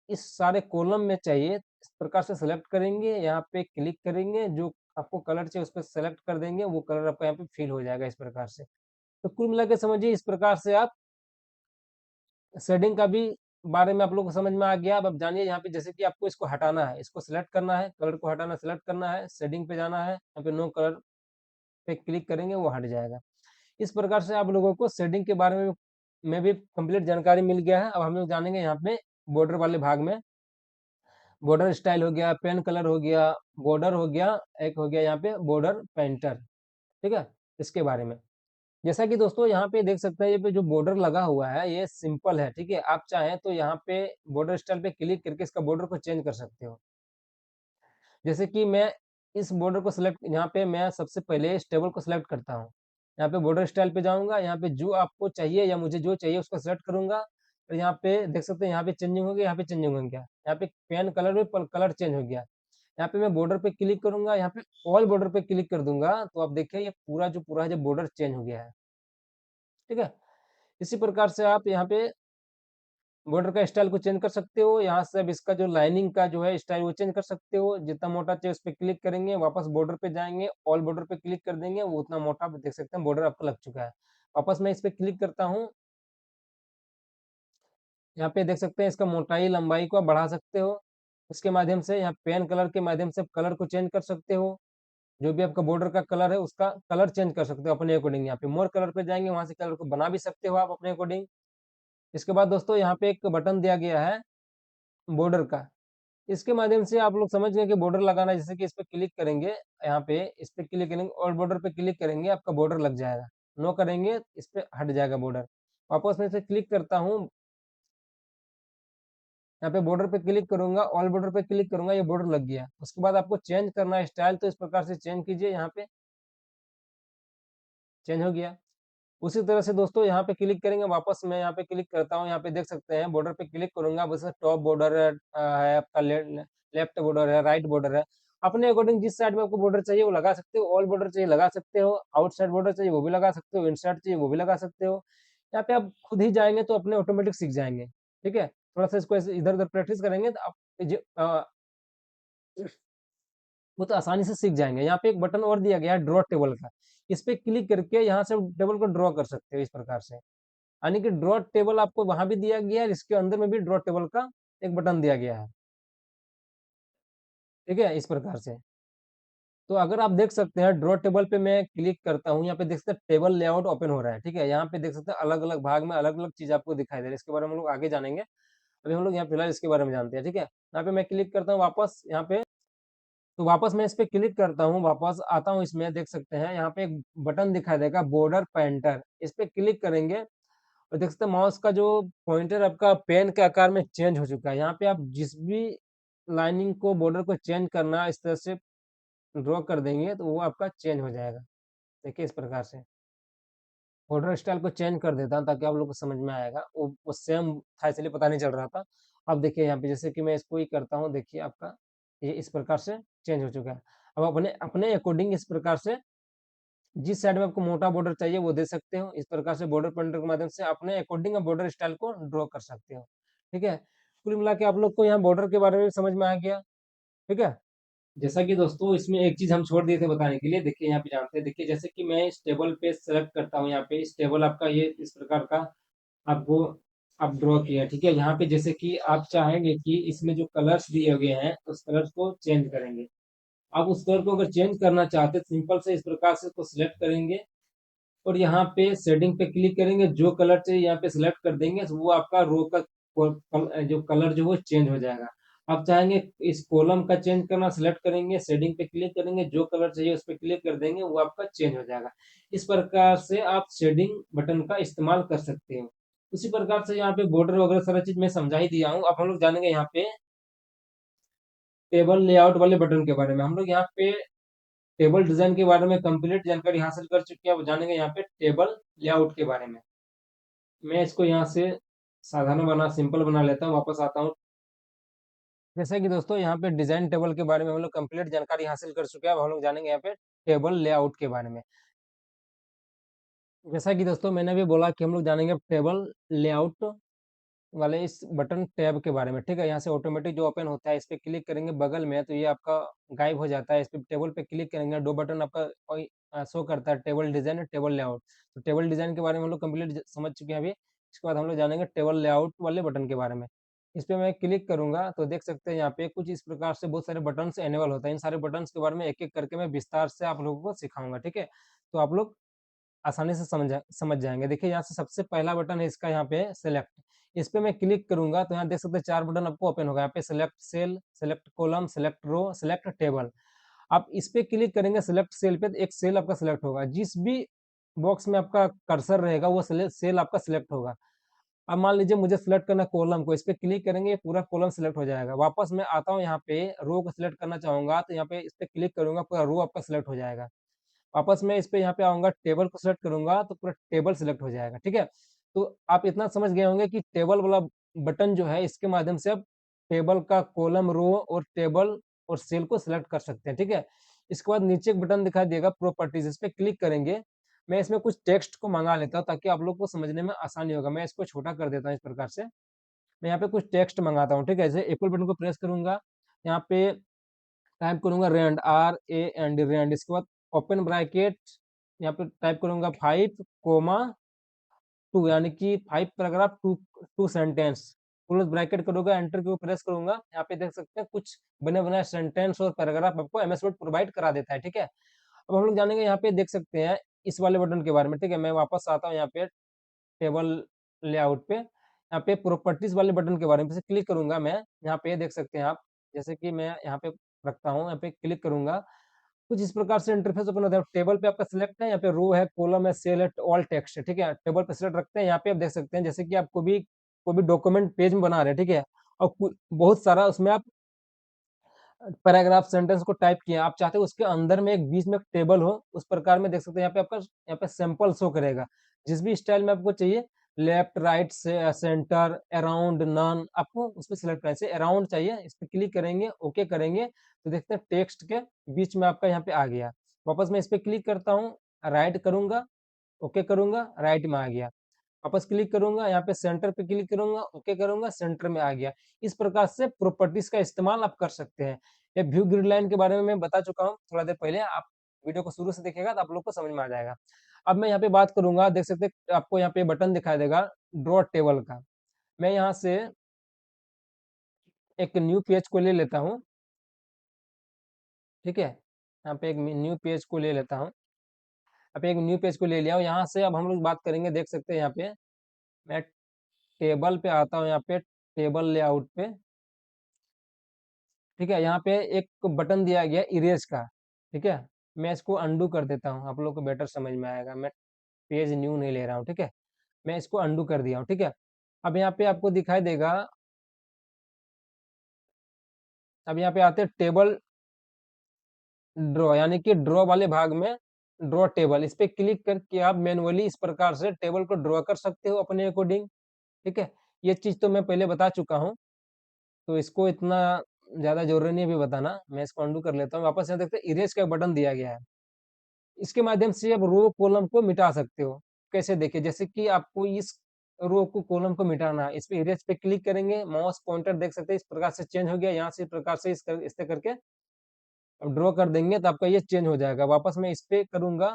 इस सारे कॉलम में चाहिए, इस प्रकार से सेलेक्ट करेंगे, यहाँ पे क्लिक करेंगे, जो आपको कलर चाहिए उस पर सेलेक्ट कर देंगे, वो कलर आपका यहाँ पे फिल हो जाएगा इस प्रकार से। तो कुल मिला के समझिए इस प्रकार से आप शेडिंग का भी बारे में आप लोग को समझ में आ गया। अब जानिए यहाँ पे जैसे कि आपको इसको हटाना है, इसको सिलेक्ट करना है, कलर को हटाना सिलेक्ट करना है, शेडिंग पे जाना है, यहाँ पे नो कलर पे क्लिक करेंगे वो हट जाएगा। इस प्रकार से आप लोगों को शेडिंग के बारे में भी कंप्लीट जानकारी मिल गया है। अब हम लोग जानेंगे यहाँ पे बॉर्डर वाले भाग में। बॉर्डर स्टाइल हो गया, पेन कलर हो गया, बॉर्डर हो गया, एक हो गया यहाँ पे बॉर्डर पेंटर। ठीक है, इसके बारे में जैसा कि दोस्तों यहाँ पे देख सकते हैं, ये पे जो बॉर्डर लगा हुआ है ये सिंपल है। ठीक है, आप चाहें तो यहाँ पे बॉर्डर स्टाइल पे क्लिक करके इसका बॉर्डर को चेंज कर सकते हो। जैसे कि मैं इस बॉर्डर को सिलेक्ट, यहाँ पे मैं सबसे पहले इस टेबल को सिलेक्ट करता हूँ। यहाँ पे बॉर्डर स्टाइल पे जाऊंगा, यहाँ पे जो आपको चाहिए या मुझे जो चाहिए उसको सिलेक्ट करूंगा। और यहाँ पे देख सकते हैं यहाँ पे चेंजिंग हो गया, यहाँ पे चेंजिंग हो गया, यहाँ पे पेन कलर में कलर चेंज हो गया। यहाँ पे मैं बॉर्डर पे क्लिक करूंगा, यहाँ पे ऑल बॉर्डर पे क्लिक कर दूंगा तो आप देखिए ये पूरा जो पूरा है जो बॉर्डर चेंज हो गया है। ठीक है, इसी प्रकार से आप यहाँ पे बॉर्डर का स्टाइल को चेंज कर सकते हो। यहाँ से अब इसका जो लाइनिंग का जो है स्टाइल वो चेंज कर सकते हो, जितना मोटा चाहिए उस पर क्लिक करेंगे, वापस बॉर्डर पे जाएंगे, ऑल बॉर्डर पे क्लिक कर देंगे, वो उतना मोटा आप देख सकते हैं बॉर्डर आपका लग चुका है। वापस मैं इस पे क्लिक करता हूँ, यहाँ पे देख सकते हैं इसका मोटाई लंबाई को आप बढ़ा सकते हो। इसके माध्यम से यहाँ पेन कलर के माध्यम से कलर को चेंज कर सकते हो। जो भी आपका बॉर्डर का कलर है उसका कलर चेंज कर सकते हो अपने अकॉर्डिंग। यहाँ पे मोर कलर पे जाएंगे, वहां से कलर को बना भी सकते हो आप अपने अकॉर्डिंग। इसके बाद दोस्तों यहाँ पे एक बटन दिया गया है बॉर्डर का, इसके माध्यम से आप लोग समझ गए कि बॉर्डर लगाना है। जैसे कि इस पे क्लिक करेंगे, यहाँ पे इस पे क्लिक करेंगे और बॉर्डर पे क्लिक करेंगे, आपका बॉर्डर लग जाएगा। नो करेंगे इस पे हट जाएगा बॉर्डर। वापस मैं इसे क्लिक करता हूँ, यहाँ पे बॉर्डर पे क्लिक करूंगा, ऑल बॉर्डर पे क्लिक करूंगा, ये बॉर्डर लग गया। उसके बाद आपको चेंज करना है स्टाइल, तो इस प्रकार से चेंज कीजिए, यहाँ पे चेंज हो गया। उसी तरह से दोस्तों यहाँ पे क्लिक करेंगे, वापस मैं यहाँ पे क्लिक करता हूँ, यहाँ पे देख सकते हैं बॉर्डर पे क्लिक करूंगा, बस टॉप बॉर्डर है आपका, लेफ्ट बॉर्डर है, राइट बॉर्डर है। अपने अकॉर्डिंग जिस साइड में आपको बॉर्डर चाहिए वो लगा सकते हो। ऑल बॉर्डर चाहिए लगा सकते हो, आउटसाइड बॉर्डर चाहिए वो भी लगा सकते हो, इनसाइड चाहिए वो भी लगा सकते हो। यहाँ पे आप खुद ही जाएंगे तो अपने ऑटोमेटिक सीख जाएंगे। ठीक है, थोड़ा सा इसको इधर उधर प्रैक्टिस करेंगे तो आप वो तो आसानी से सीख जाएंगे। यहाँ पे एक बटन और दिया गया है ड्रॉ टेबल का, इस पे क्लिक करके यहाँ से टेबल को ड्रॉ कर सकते हो इस प्रकार से। यानी कि ड्रॉ टेबल आपको वहां भी दिया गया है, इसके अंदर में भी ड्रॉ टेबल का एक बटन दिया गया है। ठीक है, इस प्रकार से। तो अगर आप देख सकते हैं ड्रॉ टेबल पे मैं क्लिक करता हूँ, यहाँ पे देख सकते हैं टेबल लेआउट ओपन हो रहा है। ठीक है, यहाँ पे देख सकते हैं अलग अलग भाग में अलग अलग चीज आपको दिखाई दे रही है, इसके बारे में हम लोग आगे जानेंगे। अभी हम लोग यहाँ फिलहाल इसके बारे में जानते हैं। ठीक है, यहाँ पे मैं क्लिक करता हूँ वापस यहाँ पे, तो वापस मैं इस पे क्लिक करता हूँ, वापस आता हूँ इसमें, देख सकते हैं यहाँ पे एक बटन दिखाई देगा बॉर्डर पेंटर, इस पे क्लिक करेंगे और देख सकते हैं माउस का जो पॉइंटर आपका पेन के आकार में चेंज हो चुका है। यहाँ पे आप जिस भी लाइनिंग को बॉर्डर को चेंज करना इस तरह से ड्रॉ कर देंगे तो वो आपका चेंज हो जाएगा। देखिए इस प्रकार से बॉर्डर स्टाइल को चेंज कर देता हूँ ताकि आप लोग को समझ में आएगा। वो सेम था इसलिए पता नहीं चल रहा था। अब देखिए यहाँ पे जैसे कि मैं इसको ही करता हूँ, देखिए आपका ये इस प्रकार से चेंज हो चुका है। अब अपने अपने अकॉर्डिंग इस प्रकार से जिस साइड में आपको मोटा बॉर्डर चाहिए वो दे सकते हो। इस प्रकार से बॉर्डर पेंटर के माध्यम से अपने अकॉर्डिंग आप बॉर्डर स्टाइल को ड्रॉ कर सकते हो। ठीक है, कुल मिला के आप लोग को यहाँ बॉर्डर के बारे में समझ में आ गया। ठीक है, जैसा कि दोस्तों इसमें एक चीज हम छोड़ दिए थे बताने के लिए, देखिए यहाँ पे जानते हैं। देखिए जैसे कि मैं इस टेबल पे सेलेक्ट करता हूँ, यहाँ पे इस टेबल आपका ये इस प्रकार का आपको आप ड्रॉ किया। ठीक है, यहाँ पे जैसे कि आप चाहेंगे कि इसमें जो कलर्स दिए गए हैं उस कलर्स को चेंज करेंगे। आप उस कलर को अगर चेंज करना चाहते हैं सिंपल से इस प्रकार से इसको सिलेक्ट करेंगे और यहाँ पे शेडिंग पे क्लिक करेंगे, जो कलर चाहिए यहाँ पे सिलेक्ट कर देंगे तो वो आपका रो का जो कलर जो वो चेंज हो जाएगा। आप चाहेंगे इस कॉलम का चेंज करना, सिलेक्ट करेंगे, शेडिंग पे क्लिक करेंगे, जो कलर चाहिए उस पर क्लिक कर देंगे, वो आपका चेंज हो जाएगा। इस प्रकार से आप शेडिंग बटन का इस्तेमाल कर सकते हो। उसी प्रकार से यहाँ पे बॉर्डर वगैरह सारा चीज मैं समझा ही दिया हूँ। अब हम लोग जानेंगे यहाँ पे टेबल लेआउट वाले बटन के बारे में। हम लोग यहाँ पे टेबल डिजाइन के बारे में कंप्लीट जानकारी हासिल कर चुके हैं। अब जानेंगे यहाँ पे टेबल लेआउट के बारे में। मैं इसको यहाँ से साधारण बना सिंपल बना लेता हूँ, वापस आता हूँ। जैसे कि दोस्तों यहाँ पे डिजाइन टेबल के बारे में हम लोग कंप्लीट जानकारी हासिल कर चुके हैं। अब हम लोग जानेंगे यहाँ पे टेबल लेआउट के बारे में। जैसा कि दोस्तों मैंने भी बोला कि हम लोग जानेंगे टेबल लेआउट वाले इस बटन टैब के बारे में। ठीक है, यहाँ से ऑटोमेटिक जो ओपन होता है इस पे क्लिक करेंगे बगल में तो ये आपका गायब हो जाता है। इस पे टेबल पे क्लिक करेंगे, दो बटन आपका शो करता है, टेबल डिजाइन और टेबल लेआउट। तो टेबल डिजाइन के बारे में हम लोग कंप्लीट समझ चुके हैं अभी। इसके बाद हम लोग जानेंगे टेबल लेआउट वाले बटन के बारे में। इस पे मैं क्लिक करूंगा तो देख सकते हैं यहाँ पे कुछ इस प्रकार से बहुत सारे बटन एनेबल होता है। इन सारे बटन के बारे में एक एक करके मैं विस्तार से आप लोगों को सिखाऊंगा। ठीक है, तो आप लोग आसानी से समझ जाएंगे। देखिए यहाँ से सबसे पहला बटन है इसका, यहाँ पे सेलेक्ट। इस पे मैं क्लिक करूंगा तो यहाँ देख सकते हैं चार बटन आपको ओपन होगा। यहाँ पे select cell, select column, select row, select table. आप इस पे क्लिक करेंगे सेलेक्ट सेल पे तो एक सेल आपका सिलेक्ट होगा। जिस भी बॉक्स में आपका कर्सर रहेगा वो सेल आपका सिलेक्ट होगा। अब मान लीजिए मुझे सिलेक्ट करना कॉलम को, इस पे क्लिक करेंगे पूरा कॉलम सिलेक्ट हो जाएगा। वापस मैं आता हूँ यहाँ पे रो को सिलेक्ट करना चाहूंगा तो यहाँ पे इस पे क्लिक करूंगा पूरा रो आपका सिलेक्ट हो जाएगा। वापस मैं इस पे यहाँ पे आऊंगा टेबल को सिलेक्ट करूंगा तो पूरा टेबल सिलेक्ट हो जाएगा। ठीक है, तो आप इतना समझ गए होंगे कि टेबल वाला बटन जो है इसके माध्यम से आप टेबल का कॉलम, रो और टेबल और सेल को सिलेक्ट कर सकते हैं। ठीक है, इसके बाद नीचे एक बटन दिखाई देगा प्रॉपर्टीज, इस पे क्लिक करेंगे। मैं इसमें कुछ टेक्स्ट को मंगा लेता हूँ ताकि आप लोग को समझने में आसानी होगा। मैं इसको छोटा कर देता हूँ इस प्रकार से। मैं यहाँ पे कुछ टेक्स्ट मंगाता हूँ। ठीक है, जैसे एप्पल बटन को प्रेस करूंगा, यहाँ पे टाइप करूंगा रेंड, RAND रेंड। इसके बाद ओपन ब्रैकेट, यहाँ पे टाइप करूंगा 5, 2 यानी कि 5 paragraph, to two sentence. Close bracket करूंगा, एंटर को प्रेस करूंगा। यहाँ पे देख सकते हैं कुछ बने बनाए सेंटेंस और पैराग्राफ आपको MS वर्ड प्रोवाइड करा देता है। ठीक है, अब हम लोग जानेंगे यहाँ पे देख सकते हैं इस वाले बटन के बारे में। ठीक है, मैं वापस आता हूँ यहाँ पे टेबल लेआउट पे, यहाँ पे प्रॉपर्टीज वाले बटन के बारे में से क्लिक करूंगा। मैं यहाँ पे देख सकते हैं आप, जैसे कि मैं यहाँ पे रखता हूँ, यहाँ पे क्लिक करूंगा कुछ इस प्रकार से इंटरफेस ओपन होता है। टेबल पे आपका सिलेक्ट है, यहाँ पे रो है, कॉलम है, सेल है, ऑल टेक्स्ट है। ठीक है, टेबल पे सिलेक्ट रखते हैं। यहाँ पे आप देख सकते हैं जैसे कि आपको भी कोई भी डॉक्यूमेंट पेज में बना रहे हैं। ठीक है, और बहुत सारा उसमें आप पैराग्राफ सेंटेंस को टाइप किया, आप चाहते हो उसके अंदर में एक बीच में एक टेबल हो, उस प्रकार में देख सकते हैं। यहाँ पे आपका यहाँ पे सैंपल शो करेगा जिस भी स्टाइल में आपको चाहिए, लेफ्ट, राइट, से सेंटर, अराउंड, नन, आपको उस पर सिलेक्ट करना है। अराउंड चाहिए, इस पर क्लिक करेंगे, ओके करेंगे तो देखते हैं टेक्स्ट के बीच में आपका यहाँ पे आ गया। वापस मैं इस पर क्लिक करता हूँ, राइट करूंगा, ओके करूंगा, राइट में आ गया। वापस क्लिक करूंगा, यहाँ पे सेंटर पे क्लिक करूंगा, ओके करूंगा, सेंटर में आ गया। इस प्रकार से प्रॉपर्टीज का इस्तेमाल आप कर सकते हैं। ये व्यू ग्रिड लाइन के बारे में मैं बता चुका हूँ थोड़ा देर पहले। आप वीडियो को शुरू से देखिएगा तो आप लोग को समझ में आ जाएगा। अब मैं यहाँ पे बात करूंगा, देख सकते हैं आपको यहाँ पे बटन दिखाई देगा ड्रॉ टेबल का। मैं यहाँ से एक न्यू पेज को ले लेता हूँ। ठीक है, यहाँ पे एक न्यू पेज को ले लेता हूँ। अब एक न्यू पेज को ले लिया हूँ। यहाँ से अब हम लोग बात करेंगे, देख सकते हैं यहाँ पे मैं टेबल पे आता हूँ, यहाँ पे टेबल लेआउट पे। ठीक है, यहाँ पे एक बटन दिया गया इरेज का, ठीक है। मैं इसको अंडू कर देता हूँ, आप लोग को बेटर समझ में आएगा। मैं पेज न्यू नहीं ले रहा हूँ, ठीक है। मैं इसको अंडू कर दिया हूँ, ठीक है। अब यहाँ पे आपको दिखाई देगा, अब यहाँ पे आते हैं टेबल ड्रॉ, यानी कि ड्रॉ वाले भाग में ड्रॉ टेबल, इस पे क्लिक करके आप मैनुअली इस प्रकार से टेबल को ड्रॉ कर सकते हो अपने अकॉर्डिंग, ठीक है। ये चीज तो मैं पहले बता चुका हूँ, तो इसको इतना ज्यादा जरूरी नहीं है अभी बताना। मैं इसको अंडू कर लेता हूँ, वापस यहाँ देखते हैं इरेज का बटन दिया गया है। इसके माध्यम से आप रो कॉलम को मिटा सकते हो। कैसे, देखिए, जैसे कि आपको इस रो को कॉलम को मिटाना है, इस पे इरेज पे क्लिक करेंगे, माउस पॉइंटर देख सकते हैं इस प्रकार से चेंज हो गया, यहाँ से इस प्रकार से इस तरह करके अब ड्रॉ कर देंगे तो आपका ये चेंज हो जाएगा। वापस मैं इस पे करूंगा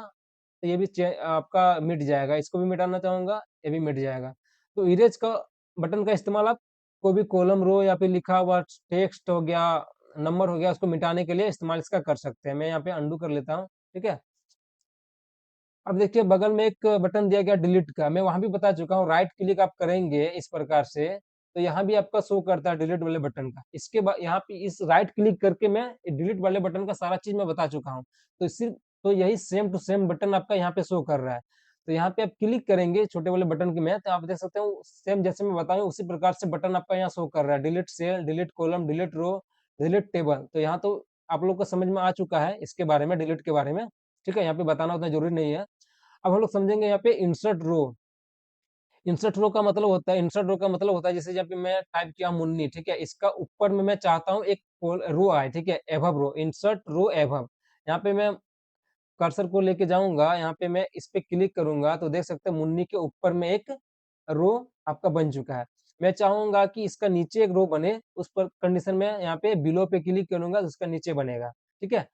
तो ये भी आपका मिट जाएगा। इसको भी मिटाना चाहूंगा, ये भी मिट जाएगा। तो इरेज का बटन का इस्तेमाल आप कोई भी कॉलम, रो या फिर लिखा हुआ टेक्स्ट हो गया, नंबर हो गया, उसको मिटाने के लिए इस्तेमाल इसका कर सकते हैं। मैं यहाँ पे अंडू कर लेता हूँ, ठीक है। अब देखिए बगल में एक बटन दिया गया डिलीट का, मैं वहां भी बता चुका हूँ, राइट क्लिक आप करेंगे इस प्रकार से तो यहाँ भी आपका शो करता है डिलीट वाले बटन का। इसके बाद यहाँ पे इस राइट क्लिक करके मैं डिलीट वाले बटन का सारा चीज मैं बता चुका हूँ। तो सिर्फ तो यही सेम टू सेम बटन आपका यहाँ पे शो कर रहा है। तो यहाँ पे आप क्लिक करेंगे छोटे वाले बटन के में, तो आप देख सकते हो सेम जैसे मैं बताऊँ उसी प्रकार से बटन आपका यहाँ शो कर रहा है, delete cell, delete column, delete row, delete table. तो यहाँ तो आप लोग को समझ में आ चुका है इसके बारे में, डिलीट के बारे में, ठीक है। यहाँ पे बताना उतना जरूरी नहीं है। अब हम लोग समझेंगे यहाँ पे इंसर्ट रो। इंसर्ट रो का मतलब होता है, इंसर्ट रो का मतलब होता है जैसे जब मैं टाइप किया मुन्नी, ठीक है, इसका ऊपर में मैं चाहता हूँ एक रो आए, ठीक है, एभव रो, इंसर्ट रो एभव। यहाँ पे मैं कर्सर को लेके जाऊंगा, यहाँ पे मैं इस पे क्लिक करूंगा तो देख सकते हैं मुन्नी के ऊपर में एक रो आपका बन चुका है। मैं चाहूंगा कि इसका नीचे एक रो बने, उस पर कंडीशन में यहाँ पे बिलो पे क्लिक करूंगा तो उसका नीचे बनेगा, ठीक है।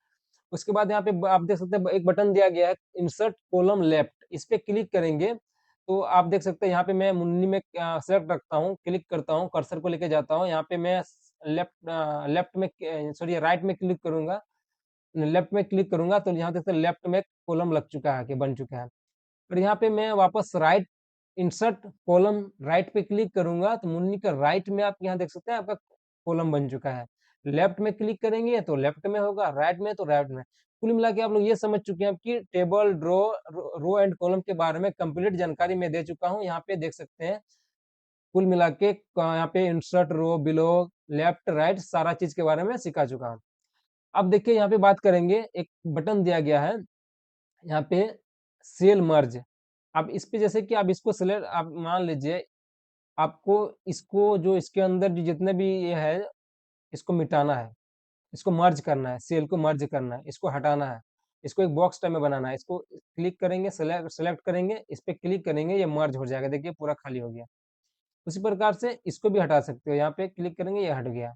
उसके बाद यहाँ पे आप देख सकते हैं एक बटन दिया गया है इंसर्ट कॉलम लेफ्ट, इस पे क्लिक करेंगे तो आप देख सकते हैं यहाँ पे मैं मुन्नी में सेलेक्ट रखता हूँ, क्लिक करता हूँ, कर्सर को लेके जाता हूँ, यहाँ पे मैं लेफ्ट लेफ्ट में, सॉरी, राइट में क्लिक करूंगा, लेफ्ट में क्लिक करूंगा तो यहाँ देखते हैं लेफ्ट में कॉलम लग चुका है कि बन चुका है। और यहाँ पे मैं वापस राइट, इंसर्ट कॉलम राइट पे क्लिक करूंगा तो मुन्नी का राइट में आप यहाँ देख सकते हैं आपका कॉलम बन चुका है। लेफ्ट में क्लिक करेंगे तो लेफ्ट में होगा, राइट में तो राइट में। कुल मिला के आप लोग ये समझ चुके हैं कि table, draw, row and column के बारे में कंप्लीट जानकारी मैं दे चुका हूँ। यहाँ पे देख सकते हैं कुल मिला के यहाँ पे इंसर्ट, रो, बिलो, लेफ्ट, राइट, सारा चीज के बारे में सिखा चुका हूँ। अब देखिए यहाँ पे बात करेंगे, एक बटन दिया गया है यहाँ पे सेल मर्ज। अब इस पे जैसे कि आप इसको सिलेक्ट, आप मान लीजिए आपको इसको जो इसके अंदर जो जितने भी ये है इसको मिटाना है, इसको मर्ज करना है, सेल को मर्ज करना है, इसको हटाना है, इसको एक बॉक्स टाइप में बनाना है। इसको क्लिक करेंगे, सेलेक्ट सेलेक्ट करेंगे, इस पे क्लिक करेंगे, ये मर्ज हो जाएगा, देखिए पूरा खाली हो गया। उसी प्रकार से इसको भी हटा सकते हो, यहाँ पे क्लिक करेंगे, ये हट गया।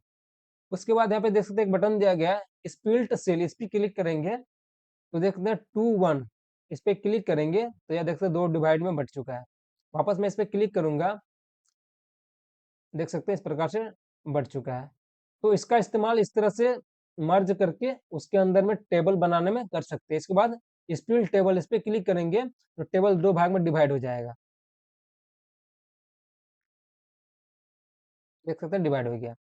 उसके बाद यहाँ पे देख सकते हैं एक बटन दिया गया है स्प्लिट सेल, इस पे क्लिक करेंगे तो देखते हैं 2 1, इस पे क्लिक करेंगे तो यह देखते हैं दो डिवाइड में बट चुका है। वापस मैं इस पे क्लिक करूंगा, देख सकते हैं इस प्रकार से बट चुका है। तो इसका इस्तेमाल इस तरह से मर्ज करके उसके अंदर में टेबल बनाने में कर सकते हैं। इसके बाद स्प्लिट टेबल, इस पे क्लिक करेंगे तो टेबल दो भाग में डिवाइड हो जाएगा, देख सकते हैं डिवाइड हो गया।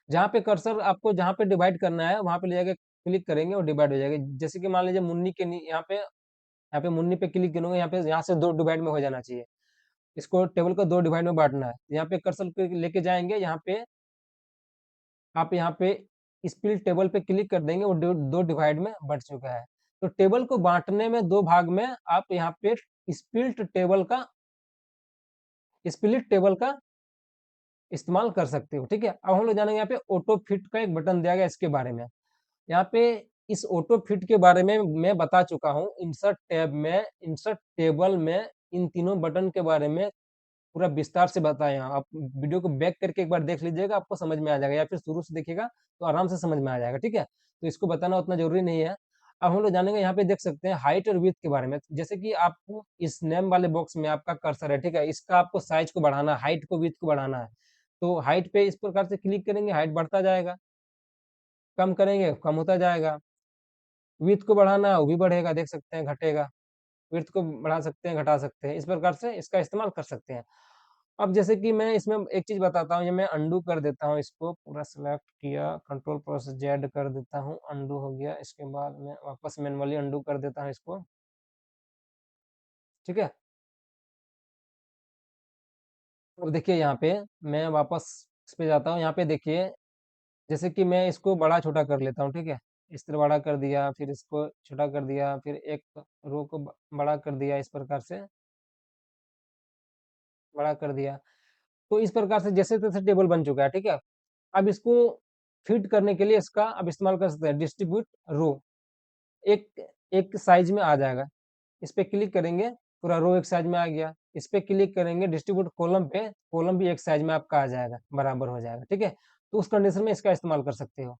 जहाँ पे कर्सर आपको जहाँ पे डिवाइड करना है वहां पे ले जाके क्लिक करेंगे और डिवाइड हो जाएगा। जैसे कि मान लीजिए मुन्नी के यहाँ पे मुन्नी पे क्लिक करूंगा, यहाँ से दो डिवाइड में हो जाना चाहिए। इसको टेबल को दो डिवाइड में बांटना है, यहाँ पे कर्सर पे लेके जाएंगे, यहाँ पे आप यहाँ पे स्प्लिट टेबल पे क्लिक कर देंगे, वो दो डिवाइड में बंट चुका है। तो टेबल को बांटने में दो भाग में आप यहाँ पे स्प्लिट टेबल का स्प्लिट टेबल का इस्तेमाल कर सकते हो, ठीक है। अब हम लोग जानेंगे यहाँ पे ऑटो फिट का एक बटन दिया गया इसके बारे में। यहाँ पे इस ऑटो फिट के बारे में मैं बता चुका हूँ इंसर्ट टैब में, इंसर्ट टेबल में, इन तीनों बटन के बारे में पूरा विस्तार से बताया। आप वीडियो को बैक करके एक बार देख लीजिएगा, आपको समझ में आ जाएगा, या फिर शुरू से देखिएगा तो आराम से समझ में आ जाएगा, ठीक है। तो इसको बताना उतना जरूरी नहीं है। अब हम लोग जानेंगे यहाँ पे देख सकते हैं हाइट और विड्थ के बारे में। जैसे कि आपको इस नेम वाले बॉक्स में आपका कर्सर है, ठीक है, इसका आपको साइज को बढ़ाना, हाइट को, विड्थ को बढ़ाना है। तो हाइट पे इस प्रकार से क्लिक करेंगे, हाइट बढ़ता जाएगा, कम करेंगे कम होता जाएगा। विड्थ को बढ़ाना है वो भी बढ़ेगा, देख सकते हैं घटेगा। विड्थ को बढ़ा सकते हैं, घटा सकते हैं, इस प्रकार से इसका इस्तेमाल कर सकते हैं। अब जैसे कि मैं इसमें एक चीज बताता हूँ, ये मैं अंडू कर देता हूँ, इसको पूरा सेलेक्ट किया, कंट्रोल प्लस जेड कर देता हूँ, अंडू हो गया। इसके बाद मैं वापस मैनुअली अंडू कर देता हूँ इसको, ठीक है। अब देखिए यहाँ पे मैं वापस इस पे जाता हूँ, यहाँ पे देखिए जैसे कि मैं इसको बड़ा छोटा कर लेता हूँ, ठीक है। इस तरह बड़ा कर दिया, फिर इसको छोटा कर दिया, फिर एक रो को बड़ा कर दिया, इस प्रकार से बड़ा कर दिया। तो इस प्रकार से जैसे तैसे टेबल बन चुका है, ठीक है। अब इसको फिट करने के लिए इसका अब इस्तेमाल कर सकते हैं डिस्ट्रीब्यूट रो, एक एक साइज में आ जाएगा। इस पे क्लिक करेंगे, पूरा रो एक साइज में आ गया। इस पे क्लिक करेंगे डिस्ट्रीब्यूट कॉलम पे, कॉलम भी एक साइज में आपका आ जाएगा, बराबर हो जाएगा, ठीक है। तो उस कंडीशन में इसका इस्तेमाल कर सकते हो।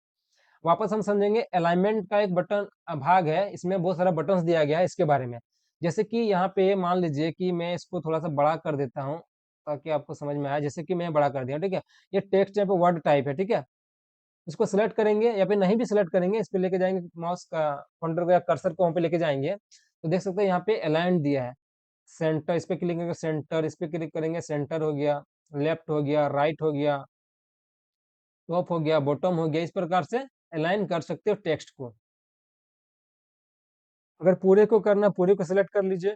वापस हम समझेंगे अलाइनमेंट का एक बटन भाग है, इसमें बहुत सारा बटन्स दिया गया है इसके बारे में। जैसे कि यहाँ पे मान लीजिए कि मैं इसको थोड़ा सा बड़ा कर देता हूँ ताकि आपको समझ में आए। जैसे कि मैं बड़ा कर दिया, ठीक है। ये टेक्स्ट यहाँ पे वर्ड टाइप है, ठीक है। इसको सिलेक्ट करेंगे या फिर नहीं भी सिलेक्ट करेंगे, इस पे लेके जाएंगे माउस का पॉइंटर को या कर्सर को वहां पे लेके जाएंगे, तो देख सकते हैं यहाँ पे अलाइन दिया है। सेंटर, इस पे क्लिक करेंगे सेंटर, इस पे क्लिक करेंगे सेंटर हो गया, लेफ्ट हो गया, राइट हो गया, टॉप हो गया, बॉटम हो गया। इस प्रकार से अलाइन कर सकते हो टेक्स्ट को। अगर पूरे को करना, पूरे को सिलेक्ट कर लीजिए,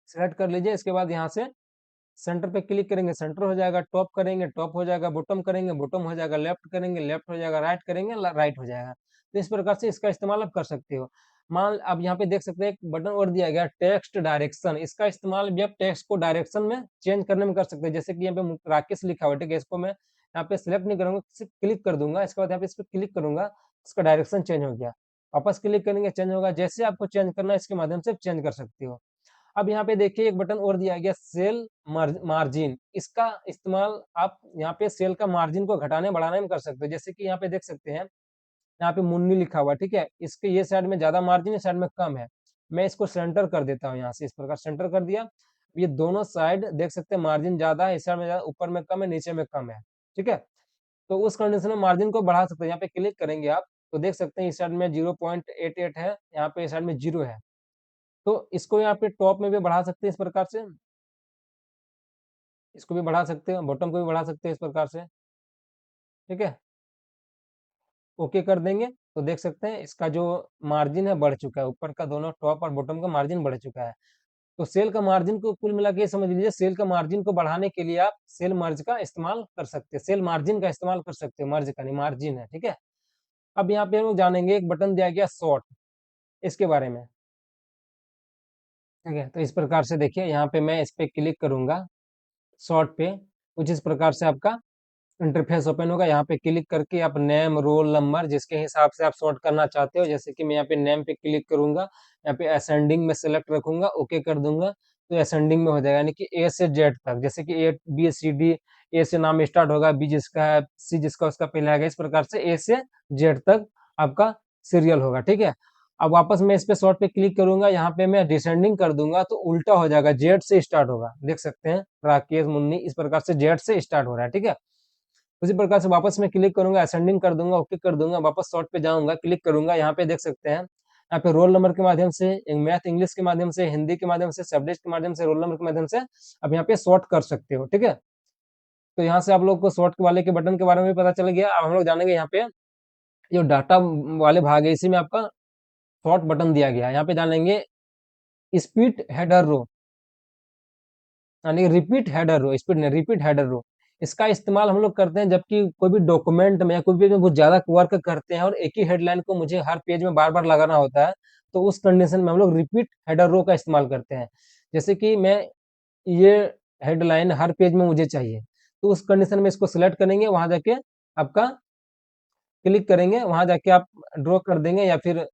सिलेक्ट कर लीजिए। इसके बाद यहाँ से सेंटर पे क्लिक करेंगे, सेंटर हो जाएगा, टॉप करेंगे, टॉप हो जाएगा, बॉटम करेंगे, बॉटम हो जाएगा, लेफ्ट करेंगे, लेफ्ट हो जाएगा, राइट करेंगे, राइट हो जाएगा। तो इस प्रकार से इसका इस्तेमाल आप कर सकते हो। मान अब यहाँ पे देख सकते हैं एक बटन और दिया गया टेक्स्ट डायरेक्शन, इसका इस्तेमाल भी आप टेक्स्ट को डायरेक्शन में चेंज करने में कर सकते हैं। जैसे कि यहाँ पे राकेश लिखा हुआ है, ठीक है। इसको मैं यहाँ पे सिलेक्ट नहीं करूंगा, सिर्फ क्लिक कर दूंगा। इसके बाद यहाँ पे इस पर क्लिक करूंगा, इसका डायरेक्शन चेंज हो गया। वापस क्लिक करेंगे, चेंज होगा। जैसे आपको चेंज करना है इसके माध्यम से चेंज कर सकते हो। अब यहाँ पे देखिए एक बटन और दिया गया सेल मार्जिन, इसका इस्तेमाल आप यहाँ पे सेल का मार्जिन को घटाने बढ़ाने में कर सकते हो। जैसे कि यहाँ पे देख सकते हैं, यहाँ पे मुन्नी लिखा हुआ, ठीक है। इसके ये साइड में ज्यादा मार्जिन है, साइड में कम है। मैं इसको सेंटर कर देता हूँ यहाँ से, इस प्रकार सेंटर कर दिया। ये दोनों साइड देख सकते हैं मार्जिन ज्यादा है, इस साइड में ज्यादा, ऊपर में कम है, नीचे में कम है, ठीक है। तो उस कंडीशन में मार्जिन को बढ़ा सकते हैं। यहाँ पे क्लिक करेंगे आप तो देख सकते हैं इस साइड में 0.88 है, यहाँ पे इस साइड में 0 है। तो इसको यहाँ पे टॉप में भी बढ़ा सकते हैं इस प्रकार से, इसको भी बढ़ा सकते हैं, बॉटम को भी बढ़ा सकते हैं इस प्रकार से, ठीक है। ओके कर देंगे तो देख सकते हैं इसका जो मार्जिन है बढ़ चुका है, ऊपर का दोनों टॉप और बॉटम का मार्जिन बढ़ चुका है। तो सेल का मार्जिन को कुल मिला के समझ लीजिए, सेल का मार्जिन को बढ़ाने के लिए आप सेल मर्ज का इस्तेमाल कर सकते हैं, सेल मार्जिन का इस्तेमाल कर सकते हैं, मर्ज का नहीं, मार्जिन है, ठीक है। अब यहाँ पे हम लोग जानेंगे, एक बटन दिया गया शॉर्ट, इसके बारे में, ठीक है। तो इस प्रकार से देखिए यहाँ पे मैं इस पे क्लिक करूंगा शॉर्ट पे, कुछ इस प्रकार से आपका इंटरफेस ओपन होगा। यहाँ पे क्लिक करके आप नेम, रोल नंबर, जिसके हिसाब से आप सॉर्ट करना चाहते हो, जैसे कि मैं यहाँ पे नेम पे क्लिक करूंगा, यहाँ पे असेंडिंग में सेलेक्ट रखूंगा, ओके कर दूंगा, तो असेंडिंग में हो जाएगा, यानी कि ए से जेड तक। जैसे कि ए बी सी डी, ए से नाम स्टार्ट होगा, बी जिसका है, सी जिसका उसका पहले आएगा, इस प्रकार से ए से जेड तक आपका सीरियल होगा, ठीक है। अब वापस मैं इस पे शॉर्ट पे क्लिक करूंगा, यहाँ पे मैं डिसेंडिंग कर दूंगा तो उल्टा हो जाएगा, जेड से स्टार्ट होगा, देख सकते हैं राकेश मुन्नी, इस प्रकार से जेड से स्टार्ट हो रहा है, ठीक है। उसी प्रकार से वापस मैं क्लिक करूंगा, असेंडिंग कर दूंगा, ओके कर दूंगा, वापस शॉर्ट पे जाऊंगा, क्लिक करूंगा, यहाँ पे देख सकते हैं, यहाँ पे रोल नंबर के माध्यम से, मैथ इंग्लिश के माध्यम से, हिंदी के माध्यम से, सब्जेक्ट के माध्यम से, रोल नंबर के माध्यम से अब यहाँ पे शॉर्ट कर सकते हो, ठीक है। तो यहाँ से आप लोग को शॉर्ट वाले के बटन के बारे में भी पता चल गया। अब हम लोग जानेंगे यहाँ पे जो डाटा वाले भाग है, इसी में आपका शॉर्ट बटन दिया गया है। यहाँ पे जानेंगे स्पीड हेडर रो, यानी रिपीट हेडर रो, स्पीड नहीं, रिपीट हेडर रो। इसका इस्तेमाल हम लोग करते हैं जबकि कोई भी डॉक्यूमेंट में या कोई भी में बहुत ज्यादा वर्क करते हैं और एक ही हेडलाइन को मुझे हर पेज में बार बार लगाना होता है, तो उस कंडीशन में हम लोग रिपीट हेडर रो का इस्तेमाल करते हैं। जैसे कि मैं ये हेडलाइन हर पेज में मुझे चाहिए, तो उस कंडीशन में इसको सिलेक्ट करेंगे, वहां जाके आपका क्लिक करेंगे, वहां जाके आप ड्रॉ कर देंगे या फिर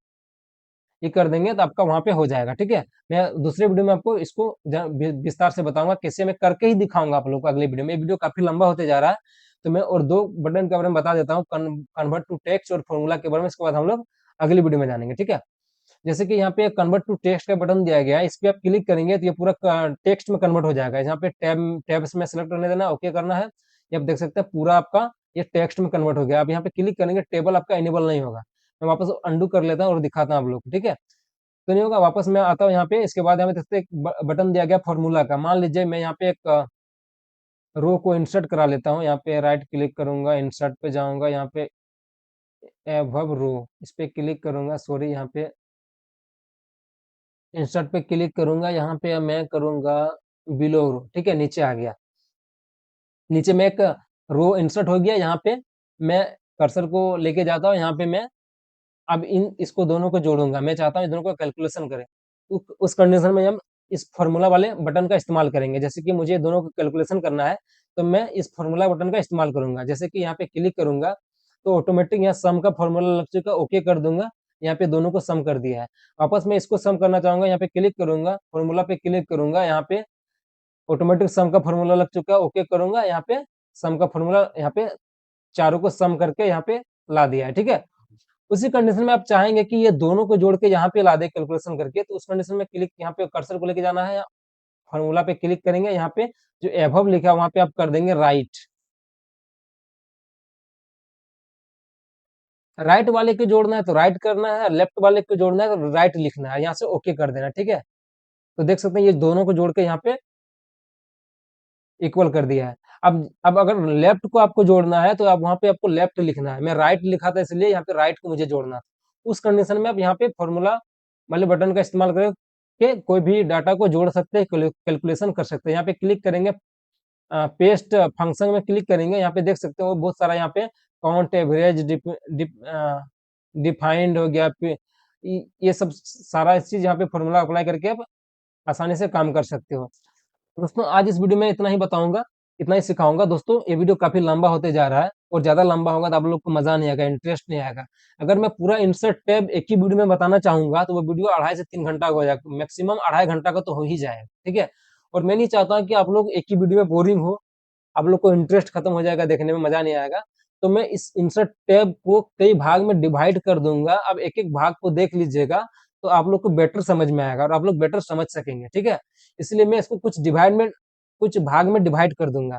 ये कर देंगे तो आपका वहां पे हो जाएगा, ठीक है। मैं दूसरे वीडियो में आपको इसको विस्तार से बताऊंगा, कैसे मैं करके ही दिखाऊंगा आप लोगों को अगले वीडियो में। ये वीडियो काफी लंबा होते जा रहा है, तो मैं और दो बटन के बारे में बता देता हूँ, कन्वर्ट टू टेक्स्ट और फॉर्मूला के बारे में, इसके बाद हम लोग अगली वीडियो में जानेंगे, ठीक है। जैसे कि यहाँ पे कन्वर्ट टू टेक्स्ट का बटन दिया गया है, इस पे आप क्लिक करेंगे तो ये पूरा टेक्स्ट में कन्वर्ट हो जाएगा। यहाँ पे टैब्स में सेलेक्ट करने देना, ओके करना है। ये आप देख सकते हैं पूरा आपका ये टेक्स्ट में कन्वर्ट हो गया। अब यहाँ पे क्लिक करेंगे, टेबल आपका इनेबल नहीं होगा। मैं वापस अंडू कर लेता हूँ और दिखाता हूँ आप लोग को, ठीक है। तो नहीं होगा। वापस मैं आता हूँ यहाँ पे, इसके बाद हमें देखते हैं एक बटन दिया गया फॉर्मूला का। मान लीजिए मैं यहाँ पे एक रो को इंसर्ट करा लेता हूँ। यहाँ पे राइट क्लिक करूंगा, इंसर्ट पे जाऊंगा, यहाँ पे एबव रो इस पे क्लिक करूंगा, सॉरी यहाँ पे इंसर्ट पे क्लिक करूंगा, यहाँ पे मैं करूंगा बिलो रो, ठीक है, नीचे आ गया। नीचे में एक रो इंसर्ट हो गया। यहाँ पे मैं कर्सर को लेके जाता हूँ, यहाँ पे मैं अब इन इसको दोनों को जोड़ूंगा। मैं चाहता हूँ इन दोनों को कैलकुलेशन करें। उस कंडीशन में हम इस फॉर्मूला वाले बटन का इस्तेमाल करेंगे। जैसे कि मुझे दोनों को कैलकुलेशन करना है, तो मैं इस फॉर्मूला बटन का इस्तेमाल करूंगा। जैसे कि यहाँ पे क्लिक करूंगा तो ऑटोमेटिक यहाँ सम का फॉर्मूला लग चुका, ओके कर दूंगा। यहाँ पे दोनों को सम कर दिया है। वापस मैं इसको सम करना चाहूंगा, यहाँ पे क्लिक करूंगा, फॉर्मूला पे क्लिक करूंगा, यहाँ पे ऑटोमेटिक सम का फॉर्मूला लग चुका है, ओके करूंगा। यहाँ पे सम का फॉर्मूला, यहाँ पे चारों को सम करके यहाँ पे ला दिया है, ठीक है। उसी कंडीशन में आप चाहेंगे कि ये दोनों को जोड़ के यहाँ पे ला दे कैलकुलेशन करके, तो उस कंडीशन में क्लिक, यहाँ पे कर्सर को लेके जाना है, फॉर्मूला पे क्लिक करेंगे, यहाँ पे जो एबव लिखा है वहां पे आप कर देंगे राइट। राइट वाले को जोड़ना है तो राइट करना है, लेफ्ट वाले को जोड़ना है तो राइट लिखना है, यहाँ से ओके कर देना, ठीक है। तो देख सकते हैं ये दोनों को जोड़ के यहाँ पे इक्वल कर दिया है। अब अगर लेफ्ट को आपको जोड़ना है तो आप वहां पे आपको लेफ्ट लिखना है। मैं राइट लिखा था इसलिए यहाँ पे राइट को मुझे जोड़ना था। उस कंडीशन में आप यहाँ पे फॉर्मूला वाले बटन का इस्तेमाल करके कोई भी डाटा को जोड़ सकते हैं, कैलकुलेशन कर सकते हैं। यहाँ पे क्लिक करेंगे, पेस्ट फंक्शन में क्लिक करेंगे, यहाँ पे देख सकते हो बहुत सारा यहाँ पे काउंट, एवरेज, डिफाइंड हो गया, ये सब सारा चीज यहाँ पे फॉर्मूला अप्लाई करके आप आसानी से काम कर सकते हो। दोस्तों आज इस वीडियो में इतना ही बताऊंगा, इतना ही सिखाऊंगा। दोस्तों ये वीडियो काफी लंबा होते जा रहा है, और ज्यादा लंबा होगा तो आप लोग को मजा नहीं आएगा, इंटरेस्ट नहीं आएगा। अगर मैं पूरा इंसर्ट टैब एक ही वीडियो में बताना चाहूंगा तो वो वीडियो 2.5 से 3 घंटा का हो जाएगा, मैक्सिमम 2.5 घंटा का तो हो ही जाएगा, ठीक है। और मैं नहीं चाहता कि आप लोग एक ही वीडियो में बोरिंग हो, आप लोग को इंटरेस्ट खत्म हो जाएगा, देखने में मजा नहीं आएगा। तो मैं इस इंसर्ट टैब को कई भाग में डिवाइड कर दूंगा। अब एक एक भाग को देख लीजिएगा तो आप लोग को बेटर समझ में आएगा और आप लोग बेटर समझ सकेंगे, ठीक है। इसलिए मैं इसको कुछ भाग में डिवाइड कर दूंगा।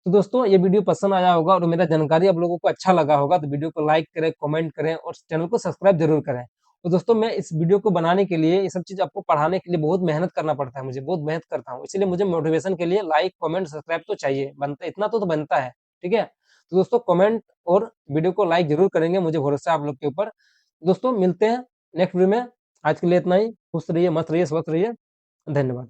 तो दोस्तों ये वीडियो पसंद आया होगा और मेरा जानकारी आप लोगों को अच्छा लगा होगा, तो वीडियो को लाइक करें, कमेंट करें और चैनल को सब्सक्राइब जरूर करें। तो दोस्तों मैं इस वीडियो को बनाने के लिए, ये सब चीज आपको पढ़ाने के लिए बहुत मेहनत करना पड़ता है, मुझे बहुत मेहनत करता हूँ। इसलिए मुझे मोटिवेशन के लिए लाइक, कमेंट, सब्सक्राइब तो चाहिए, बनता इतना तो बनता है, ठीक है। तो दोस्तों कमेंट और वीडियो को लाइक जरूर करेंगे, मुझे भरोसा है आप लोग के ऊपर। दोस्तों मिलते हैं नेक्स्ट वीडियो में। आज के लिए इतना ही। खुश रहिए, मस्त रहिए, स्वस्थ रहिए। धन्यवाद।